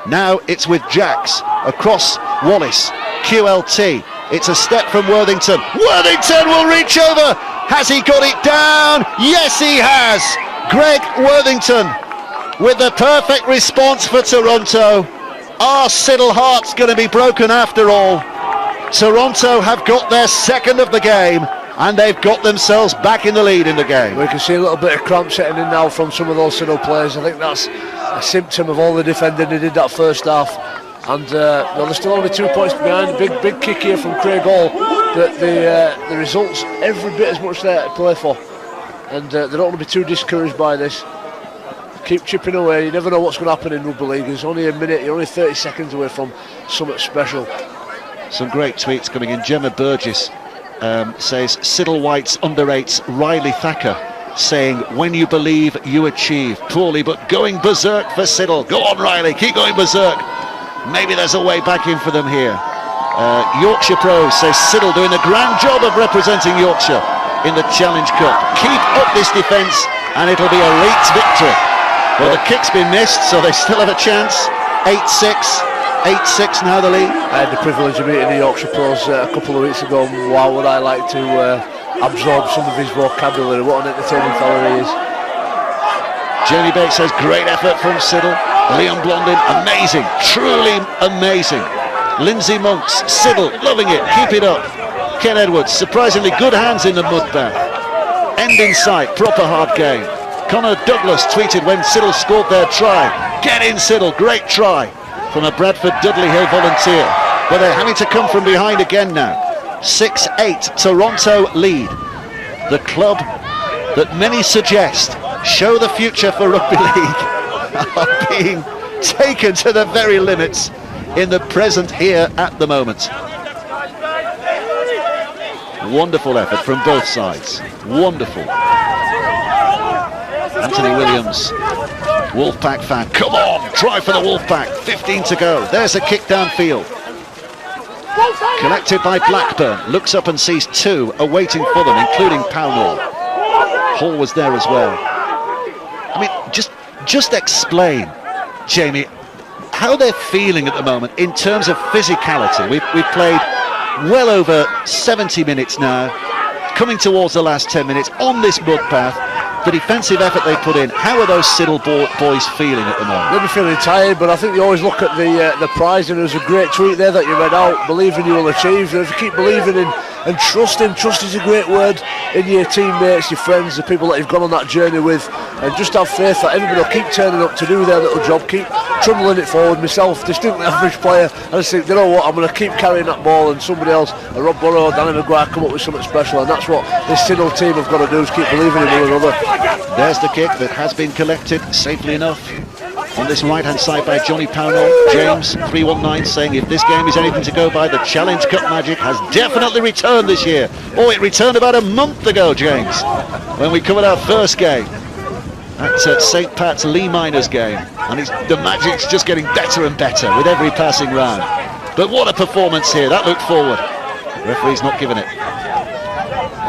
Now it's with Jacks across Wallace. QLT. It's a step from Worthington. Worthington will reach over. Has he got it down? Yes, he has. Greg Worthington with the perfect response for Toronto. Our Siddal heart's going to be broken after all. Toronto have got their second of the game, and they've got themselves back in the lead in the game. We can see a little bit of cramp setting in now from some of those Siddal players. I think that's a symptom of all the defending they did that first half. And they're still only 2 points behind. Big kick here from Craig Hall. But the results every bit as much there to play for. And they don't want to be too discouraged by this. Keep chipping away. You never know what's going to happen in rugby league. It's only a minute. You're only 30 seconds away from something special. Some great tweets coming in. Gemma Burgess says Siddal Whites underrates Riley Thacker, saying, when you believe you achieve. Poorly, but going berserk for Siddal. Go on, Riley, keep going berserk. Maybe there's a way back in for them here. Yorkshire Pro says Siddal doing a grand job of representing Yorkshire in the Challenge Cup. Keep up this defence and it'll be a Leeds victory. Well, the kick's been missed, so they still have a chance. 8-6 now the lead. I had the privilege of meeting the Yorkshire Pros a couple of weeks ago. Wow, would I like to absorb some of his vocabulary. What an entertaining fella he is. Jamie Bates says great effort from Siddal. Liam Blondin, amazing, truly amazing. Lindsay Monks, Siddal, loving it, keep it up. Ken Edwards, surprisingly good hands in the mud bath. End in sight, proper hard game. Connor Douglas tweeted when Siddal scored their try. Get in Siddal, great try. From a Bradford Dudley Hill volunteer. But they're having to come from behind again now. 6-8, Toronto lead. The club that many suggest show the future for rugby league are being taken to the very limits in the present here at the moment. Wonderful effort from both sides. Wonderful. Anthony Williams, Wolfpack fan. Come on, try for the Wolfpack. 15 to go. There's a kick downfield. Collected by Blackburn. Looks up and sees two awaiting for them, including Pownall. Hall was there as well. I mean, just explain, Jamie, how they're feeling at the moment in terms of physicality. We've played well over 70 minutes now, coming towards the last 10 minutes on this mud path. The defensive effort they put in, how are those Siddal boys feeling at the moment? They'll be feeling tired, but I think they always look at the prize, and there's a great tweet there that you read out, believing you will achieve. And if you keep believing in and trusting, trust is a great word in your teammates, your friends, the people that you've gone on that journey with, and just have faith that everybody will keep turning up to do their little job, keep trundling it forward. Myself, distinctly average player, I just think, you know what, I'm going to keep carrying that ball, and somebody else, Rob Burrow, Danny Maguire, come up with something special, and that's what this Siddal team have got to do, is keep believing in one another. There's the kick that has been collected safely enough on this right hand side by Johnny Pownall. James 319 saying if this game is anything to go by, the Challenge Cup magic has definitely returned this year. Oh, it returned about a month ago, James, when we covered our first game. That's at St. Pat's Lee Miners game, and the magic's just getting better and better with every passing round. But what a performance here. That looked forward. The referee's not giving it.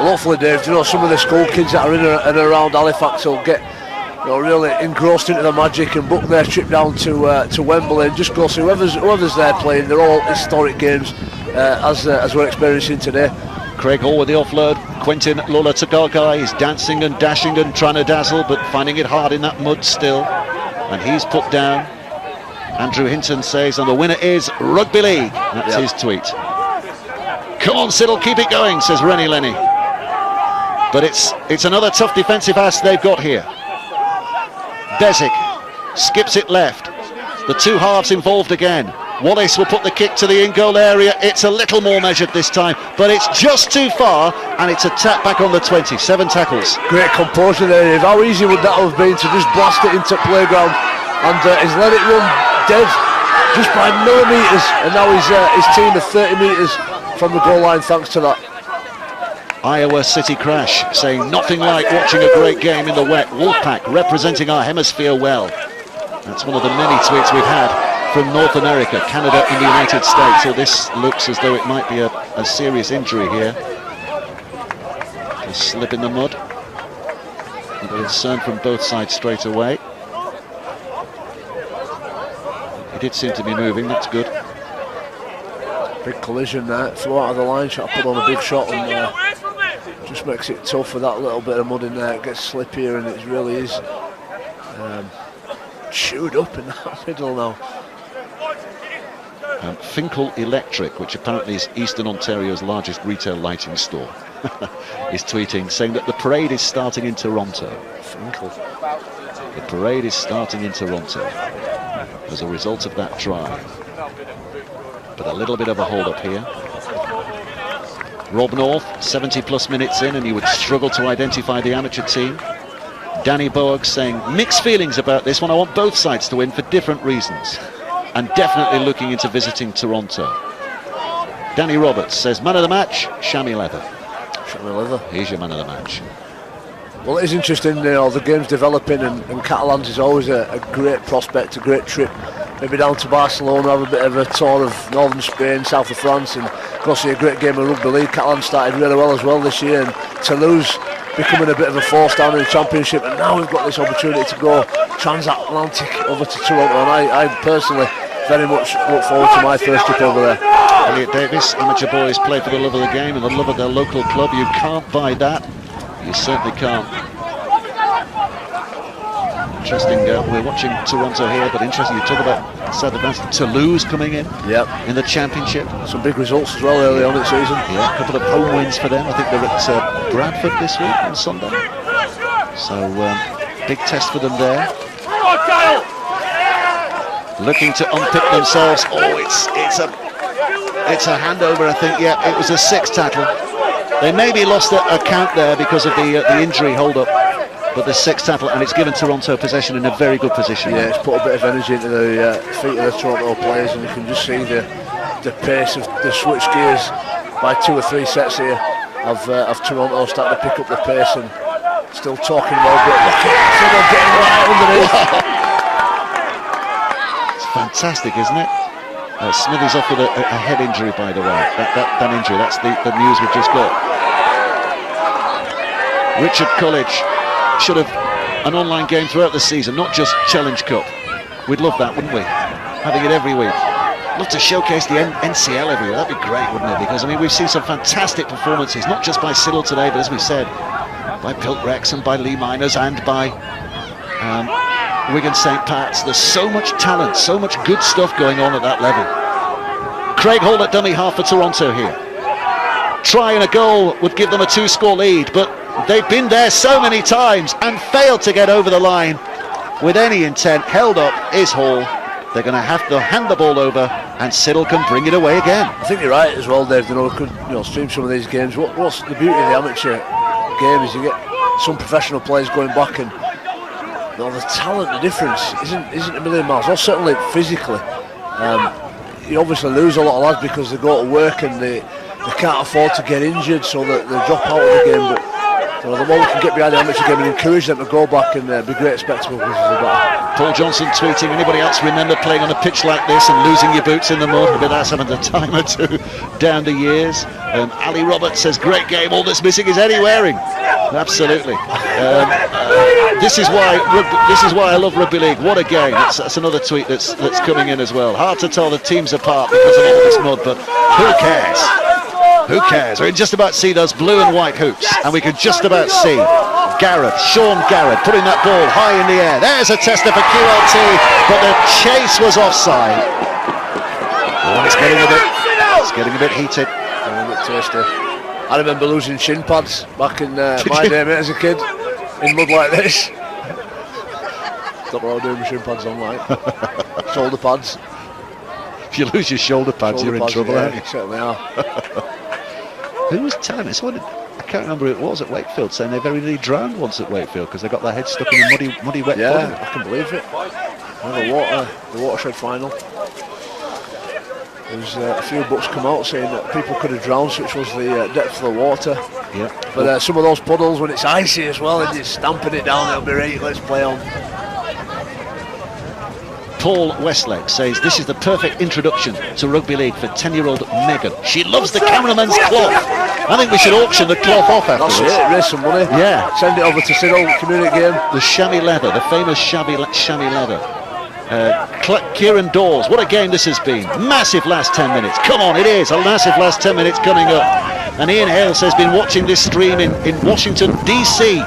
Well, hopefully, Dave, you know, some of the school kids that are in and around Halifax will get, you know, really engrossed into the magic and book their trip down to Wembley and just go see whoever's there playing. They're all historic games as we're experiencing today. Craig Hall with the offload. Quentin Lola Tagagai is dancing and dashing and trying to dazzle, but finding it hard in that mud still. and he's put down. Andrew Hinton says, and the winner is Rugby League. That's his tweet. Come on, Siddal, keep it going, says Rennie Lenny. But it's another tough defensive ask they've got here. Bezic skips it left. The two halves involved again. Wallace will put the kick to the in-goal area. It's a little more measured this time, but it's just too far, and it's a tap back on the 20. 7 tackles. Great composure there. How easy would that have been to just blast it into playground, and he's let it run dead just by millimetres, and now his team are 30 metres from the goal line thanks to that. Iowa City Crash saying nothing like watching a great game in the wet. Wolfpack representing our hemisphere well. That's one of the many tweets we've had from North America, Canada and the United States. So this looks as though it might be a serious injury here. A slip in the mud. A concern from both sides straight away. He did seem to be moving, that's good. Big collision there, flew out of the line, shot put on a big shot, and just makes it tough with that little bit of mud in there. It gets slippier, and it really is chewed up in that middle now. Finkel Electric, which apparently is Eastern Ontario's largest retail lighting store, is tweeting saying that the parade is starting in Toronto. Finkel. The parade is starting in Toronto as a result of that try. But a little bit of a hold up here. Rob North, 70 plus minutes in, and he would struggle to identify the amateur team. Danny Boag saying mixed feelings about this one. I want both sides to win for different reasons, and definitely looking into visiting Toronto. Danny Roberts says man of the match, Shammy Leather. Shammy Leather. He's your man of the match. Well, it is interesting, you know, the game's developing, and Catalans is always a great prospect, a great trip. Maybe down to Barcelona, have a bit of a tour of northern Spain, south of France, and go see a great game of rugby league. Catalan started really well as well this year, and Toulouse becoming a bit of a force down in the championship, and now we've got this opportunity to go transatlantic over to Toronto, and I personally very much look forward to my first trip over there. Elliot Davis, amateur boys play for the love of the game and the love of their local club. You can't buy that. You certainly can't. Interesting, we're watching Toronto here, but interesting you talk about South Advance. Toulouse coming in in the championship. Some big results as well early on in the season. Yeah, a couple of home wins for them. I think they're at Bradford this week on Sunday. So big test for them there. Looking to unpick themselves. Oh, it's a handover, I think. Yeah, it was a 6 tackle. They maybe lost a count there because of the injury hold-up, but the 6 tackle, and it's given Toronto possession in a very good position. Yeah, it's put a bit of energy into the feet of the Toronto players, and you can just see the pace of the switch gears by 2 or 3 sets here of Toronto starting to pick up the pace and still talking about it. Look at Siddal getting right underneath. It's fantastic, isn't it? Smithy's off with a head injury, by the way. That injury, that's the news we've just got. Richard College should have an online game throughout the season, not just Challenge Cup. We'd love that, wouldn't we? Having it every week. Love to showcase the NCL every week. That'd be great, wouldn't it? Because I mean, we've seen some fantastic performances, not just by Siddal today, but as we said, by Piltrex and by Lee Miners and by Wigan St. Pat's. There's so much talent, so much good stuff going on at that level. Craig Hall at dummy half for Toronto here. Try and a goal would give them a 2-score lead, but they've been there so many times and failed to get over the line with any intent. Held up is Hall. They're going to have to hand the ball over, and Siddal can bring it away again. I think you're right as well, Dave. You know, we could stream some of these games. What's the beauty of the amateur game is you get some professional players going back, and you know, the talent, the difference isn't a million miles. Well, certainly physically, you obviously lose a lot of lads because they go to work and they can't afford to get injured, so that they drop out of the game. But you know, the more we can get behind the amateur game and encourage them to go back and be great spectacle. Paul Johnson tweeting, anybody else remember playing on a pitch like this and losing your boots in the mud? But that's happened a time or two down the years. Ali Roberts says, great game, all that's missing is Eddie Waring. Absolutely. This is why I love rugby league. What a game. That's another tweet that's coming in as well. Hard to tell the teams apart because of all this mud, but who cares? Who cares? We can just about see those blue and white hoops, and we can just about see Sean Garrett putting that ball high in the air. There's a tester for QLT, but the chase was offside. Oh, it's getting a bit heated. A bit tasty. I remember losing shin pads back in my day, mate, as a kid, in mud like this. Don't know what I'm doing with shin pads on, like. Shoulder pads. If you lose your shoulder pads, you're in trouble, aren't you? Certainly are. Who was telling us? I can't remember who it was at Wakefield, saying they very nearly drowned once at Wakefield because they got their heads stuck in the muddy wet Yeah, puddle. I can believe it. The watershed final. There's a few books come out saying that people could have drowned, which was the depth of the water. Yeah. But some of those puddles, when it's icy as well, and you're stamping it down, it'll be right. Let's play on. Paul Westlake says this is the perfect introduction to rugby league for 10-year-old Megan. She loves the cameraman's cloth. I think we should auction the cloth off afterwards. That's it, raise some money. Yeah. Send it over to Siddal community game. The chamois leather, the famous chamois leather. Kieran Dawes, what a game this has been. Massive last 10 minutes. Come on, it is a massive last 10 minutes coming up. And Ian Hale says been watching this stream in Washington, DC.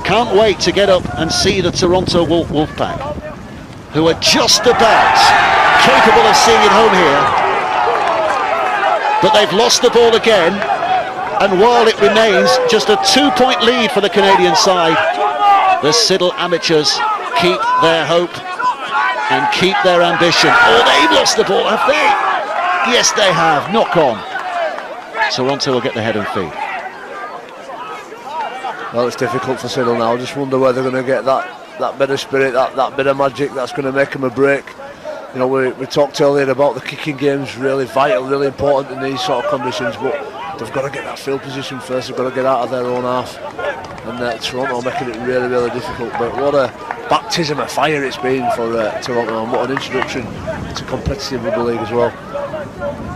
Can't wait to get up and see the Toronto Wolfpack, who are just about capable of seeing it home here. But they've lost the ball again. And while it remains just a 2-point lead for the Canadian side, the Siddal amateurs keep their hope and keep their ambition. Oh, they've lost the ball, have they? Yes, they have. Knock on. Toronto will get the head and feet. Well, it's difficult for Siddal now. I just wonder where they're going to get that bit of spirit, that bit of magic that's going to make them a break. You know, we talked earlier about the kicking games, really vital, really important in these sort of conditions, but they've got to get that field position first. They've got to get out of their own half, and Toronto making it really, really difficult. But what a baptism of fire it's been for Toronto, and what an introduction to competitive rugby league as well.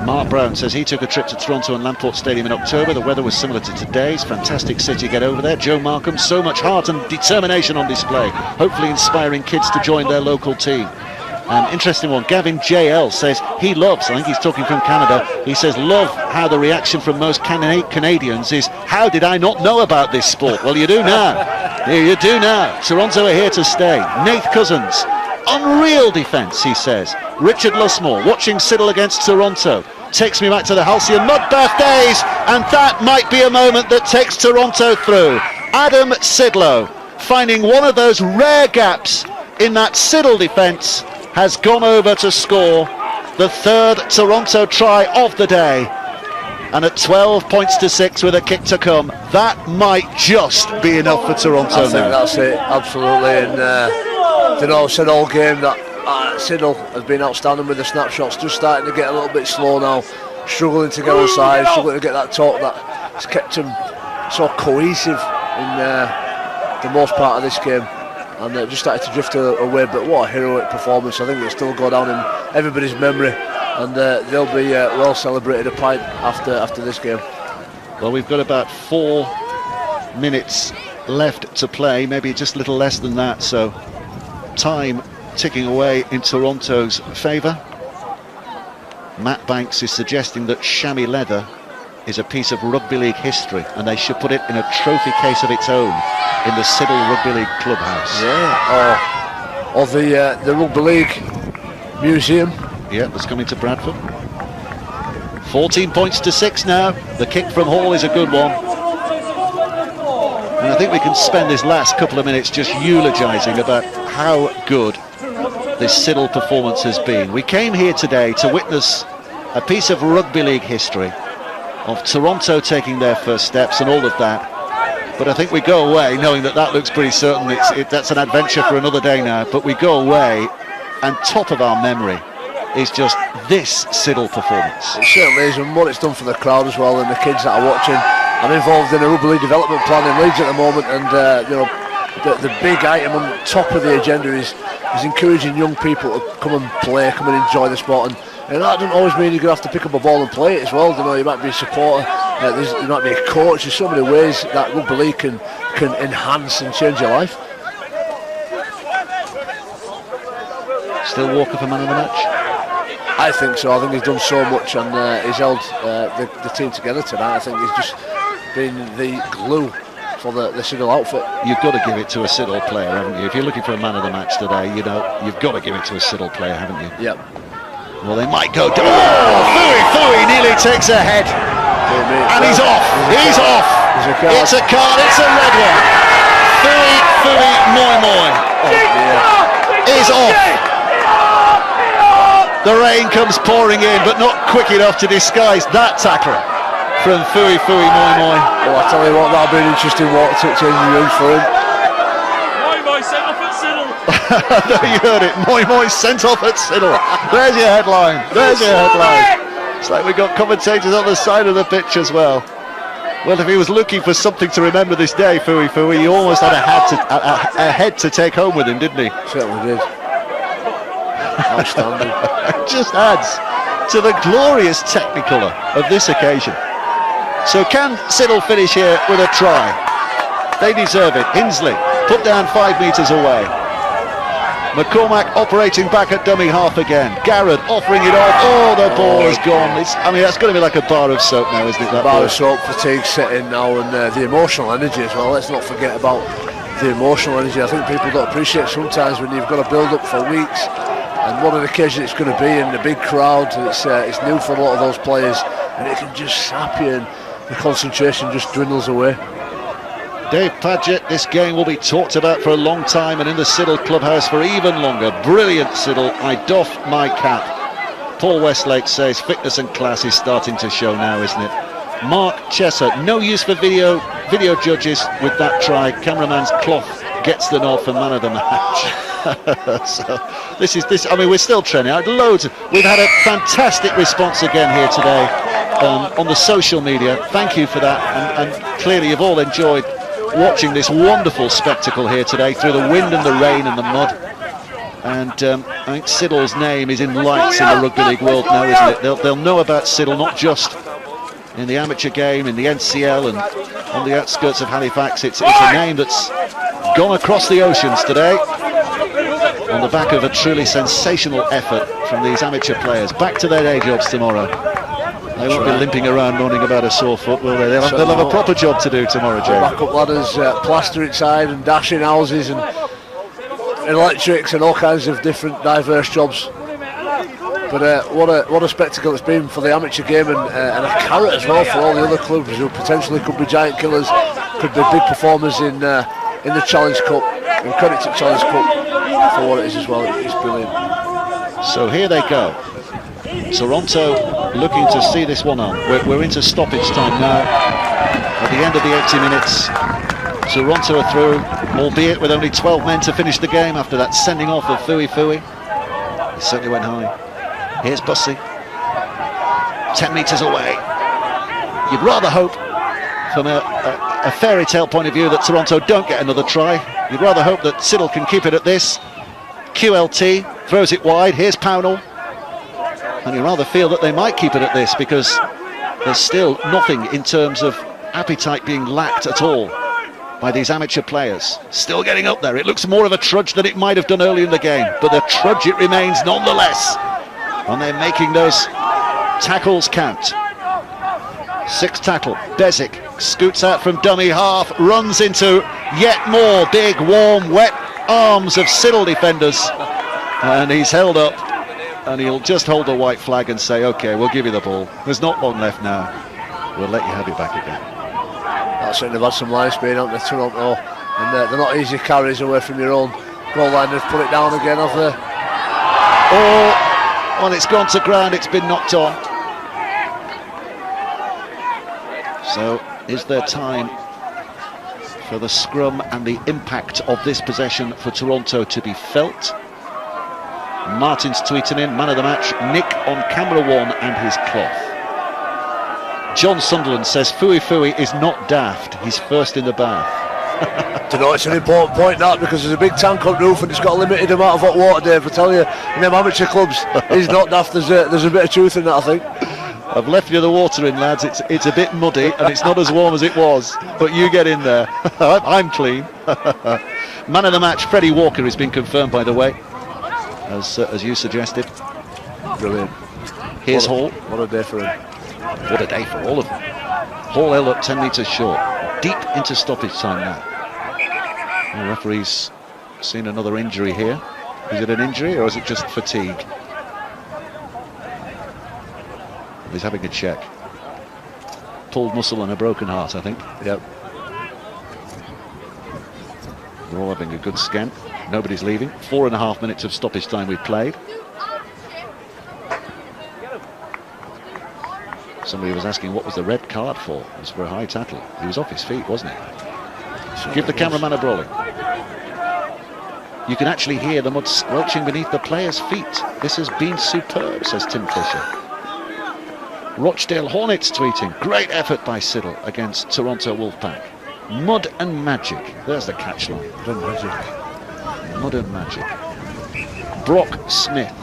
Mark Brown says he took a trip to Toronto and Lamport Stadium in October. The weather was similar to today's. Fantastic city to get over there. Joe Markham, so much heart and determination on display, hopefully inspiring kids to join their local team. An interesting one, Gavin JL says he loves, I think he's talking from Canada, he says love how the reaction from most Canadians is, how did I not know about this sport? Well, you do now. You do now. Toronto are here to stay. Nath Cousins, unreal defence, he says. Richard Lusmore, watching Siddal against Toronto, takes me back to the Halcyon Mudbath days, and that might be a moment that takes Toronto through. Adam Sidlow, finding one of those rare gaps in that Siddal defence, has gone over to score the third Toronto try of the day. And at 12 points to 6 with a kick to come, that might just be enough for Toronto now. I think that's it, absolutely. And you know, said all game that Siddal has been outstanding with the snapshots, just starting to get a little bit slow now, struggling to get on side, struggling to get that talk that has kept him so cohesive in the most part of this game. And just started to drift away, but what a heroic performance. I think it'll still go down in everybody's memory, and they'll be well celebrated a pint after this game. Well, we've got about 4 minutes left to play, maybe just a little less than that, so time ticking away in Toronto's favour. Matt Banks is suggesting that chamois leather is a piece of rugby league history, and they should put it in a trophy case of its own in the Siddal Rugby League clubhouse. Yeah, or the Rugby League Museum. Yeah, that's coming to Bradford. 14 points to 6 now. The kick from Hall is a good one. And I think we can spend this last couple of minutes just eulogising about how good this Siddal performance has been. We came here today to witness a piece of rugby league history, of Toronto taking their first steps and all of that. But I think we go away knowing that looks pretty certain. That's an adventure for another day now. But we go away, and top of our memory is just this Siddal performance. It certainly is, and what it's done for the crowd as well, and the kids that are watching. I'm involved in a rugby league development plan in Leeds at the moment, and you know, the big item on top of the agenda is encouraging young people to come and play, come and enjoy the sport. And that doesn't always mean you're going to have to pick up a ball and play it as well. You know, you might be a supporter, you might be a coach. There's so many ways that rugby league can enhance and change your life. Still Walker for man of the match? I think so. I think he's done so much, and he's held the team together tonight. I think he's just been the glue for the Siddal outfit. You've got to give it to a Siddal player, haven't you? If you're looking for a man of the match today, you know, you've got to give it to a Siddal player, haven't you? Yep. Well, they might go. Fui nearly takes a head. And he's off. He's off. It's a card. It's a red one. Fui Moi is off. The rain comes pouring in, but not quick enough to disguise that tackle from Fui Moi. Well, I tell you what, that'll be an interesting walk to changing rooms for him. Moi sent off at Siddal. No, you heard it. Moi sent off at Siddal. There's your headline. There's your headline. It's like we've got commentators on the side of the pitch as well. Well, if he was looking for something to remember this day, Fui, he almost had a head to take home with him, didn't he? Certainly did. Outstanding. It just adds to the glorious technicolor of this occasion. So can Siddal finish here with a try? They deserve it. Hinsley put down 5 metres away. McCormack operating back at dummy half again. Garrett offering it off. Oh, the ball is gone. I mean, that's going to be like a bar of soap now, isn't it? That bar of soap, fatigue setting now, and the emotional energy as well. Let's not forget about the emotional energy. I think people don't appreciate sometimes when you've got to build up for weeks, and what an occasion it's going to be in the big crowd. It's new for a lot of those players, and it can just sap you, and the concentration just dwindles away. Dave Padgett, this game will be talked about for a long time, and in the Siddal clubhouse for even longer. Brilliant Siddal, I doff my cap. Paul Westlake says fitness and class is starting to show now, isn't it? Mark Chesser, no use for video judges with that try. Cameraman's cloth gets the nod for man of the match. So this. I mean, we're still trending out loads. We've had a fantastic response again here today on the social media. Thank you for that, and clearly you've all enjoyed watching this wonderful spectacle here today through the wind and the rain and the mud. And I think Siddal's name is in lights in the rugby league world now, isn't it? They'll know about Siddal not just in the amateur game, in the NCL and on the outskirts of Halifax. It's a name that's gone across the oceans today on the back of a truly sensational effort from these amateur players. Back to their day jobs tomorrow. They won't be limping around moaning about a sore foot, will they? They'll have a proper job to do tomorrow, Jay. Back up ladders, plaster inside and dashing houses and electrics and all kinds of different diverse jobs. But what a spectacle it's been for the amateur game, and a carrot as well for all the other clubs who potentially could be giant killers, could be big performers in the Challenge Cup. And credit to Challenge Cup for what it is as well. It's brilliant. So here they go. Toronto looking to see this one on. We're into stoppage time now. At the end of the 80 minutes, Toronto are through, albeit with only 12 men to finish the game after that sending off of Fui. He certainly went high. Here's Bussey, 10 metres away. You'd rather hope, from a fairy tale point of view, that Toronto don't get another try. You'd rather hope that Siddal can keep it at this. QLT throws it wide. Here's Pownell. And you rather feel that they might keep it at this, because there's still nothing in terms of appetite being lacked at all by these amateur players. Still getting up there. It looks more of a trudge than it might have done earlier in the game, but the trudge it remains nonetheless. And they're making those tackles count. 6th tackle. Bezic scoots out from dummy half, runs into yet more big, warm, wet arms of Siddal defenders, and he's held up. And he'll just hold the white flag and say, OK, we'll give you the ball. There's not long left now. We'll let you have it back again. That's certainly had some line speed, haven't they, Toronto? And they're not easy carries away from your own goal line. They've put it down again, have they? Oh, well, it's gone to ground. It's been knocked on. So, is there time for the scrum and the impact of this possession for Toronto to be felt? Martin's tweeting in, man of the match, Nick on camera 1 and his cloth. John Sunderland says Fui is not daft, he's first in the bath. Do you know, it's an important point, that, because there's a big tank on roof and it's got a limited amount of hot water, Dave. I tell you, in them amateur clubs, he's not daft. There's a bit of truth in that, I think. I've left you the water in, lads. It's a bit muddy and it's not as warm as it was, but you get in there. I'm clean. Man of the match, Freddie Walker, has been confirmed, by the way, as you suggested. Brilliant. Here's Hall. What a day for him. What a day for all of them. Hall held up 10 metres short. Deep into stoppage time now. The referee's seen another injury here. Is it an injury or is it just fatigue? He's having a check. Pulled muscle and a broken heart, I think. Yep. We're all having a good scan. Nobody's leaving. 4.5 minutes of stoppage time we've played. Somebody was asking what was the red card for. It was for a high tackle. He was off his feet, wasn't he? So give the cameraman a brawling. You can actually hear the mud squelching beneath the players' feet. This has been superb, says Tim Fisher. Rochdale Hornets tweeting, great effort by Siddal against Toronto Wolfpack. Mud and magic. There's the catchline. Mud and magic. Mud and magic. Brock Smith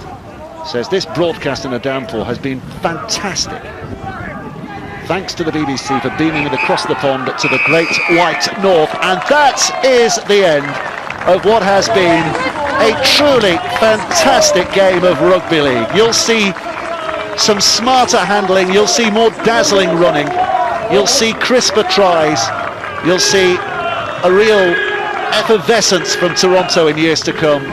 says this broadcast in a downpour has been fantastic. Thanks to the BBC for beaming it across the pond to the Great White North. And that is the end of what has been a truly fantastic game of rugby league. You'll see some smarter handling, you'll see more dazzling running, you'll see crisper tries, you'll see a real effervescence from Toronto in years to come,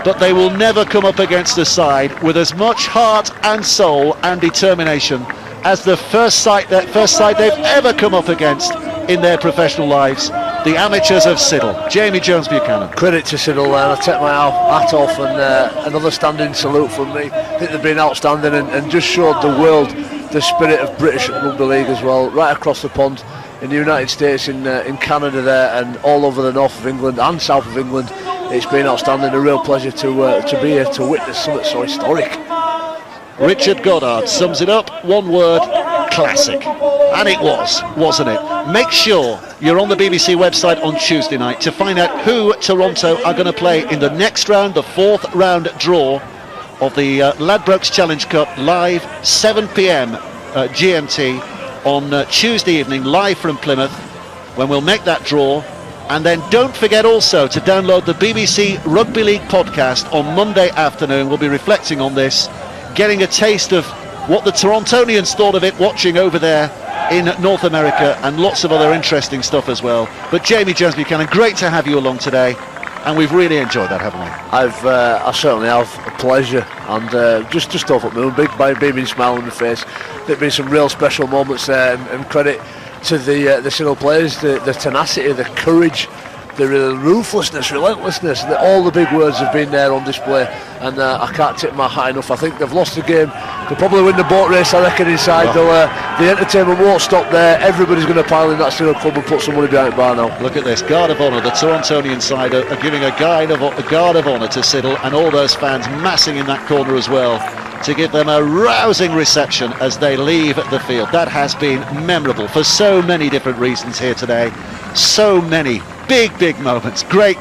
but they will never come up against a side with as much heart and soul and determination as the first side they've ever come up against in their professional lives, the amateurs of Siddal. Jamie Jones-Buchanan. Credit to Siddal there. I take my hat off, and another standing salute from me. I think they've been outstanding and just showed the world the spirit of British Rugby League as well, right across the pond in the United States, in Canada there, and all over the north of England and south of England. It's been outstanding. A real pleasure to be here to witness something so historic. Richard Goddard sums it up, one word, classic. And it was, wasn't it? Make sure you're on the BBC website on Tuesday night to find out who Toronto are going to play in the next round, the 4th round draw of the Ladbrokes Challenge Cup, live 7 p.m. GMT on Tuesday evening, live from Plymouth, when we'll make that draw. And then don't forget also to download the BBC Rugby League podcast on Monday afternoon. We'll be reflecting on this, getting a taste of what the Torontonians thought of it watching over there in North America, and lots of other interesting stuff as well. But Jamie Jones-Buchanan, great to have you along today, and we've really enjoyed that, haven't we? I certainly have. A pleasure, and just off at me, big beaming smile on the face. There've been some real special moments there, and credit to the Siddal players, the tenacity, the courage, the ruthlessness, relentlessness. All the big words have been there on display, and I can't tip my hat enough. I think they've lost the game. They'll probably win the boat race, I reckon, inside. Oh. The entertainment won't stop there. Everybody's going to pile in that Siddal club and put some money behind the bar now. Look at this, guard of honour. The Torontonian side are giving a guard of honour to Siddal, and all those fans massing in that corner as well to give them a rousing reception as they leave the field. That has been memorable for so many different reasons here today. So many big moments. Great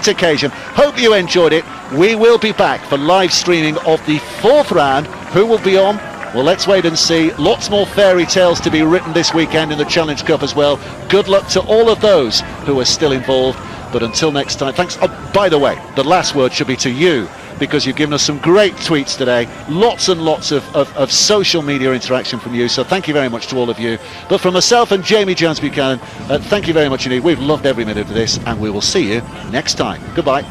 occasion. Hope you enjoyed it. We will be back for live streaming of the 4th round. Who will be on? Well, let's wait and see. Lots more fairy tales to be written this weekend in the Challenge Cup as well. Good luck to all of those who are still involved. But until next time, thanks. Oh, by the way, the last word should be to you, because you've given us some great tweets today. Lots and lots of social media interaction from you. So thank you very much to all of you. But from myself and Jamie Jones-Buchanan, thank you very much indeed. We've loved every minute of this, and we will see you next time. Goodbye.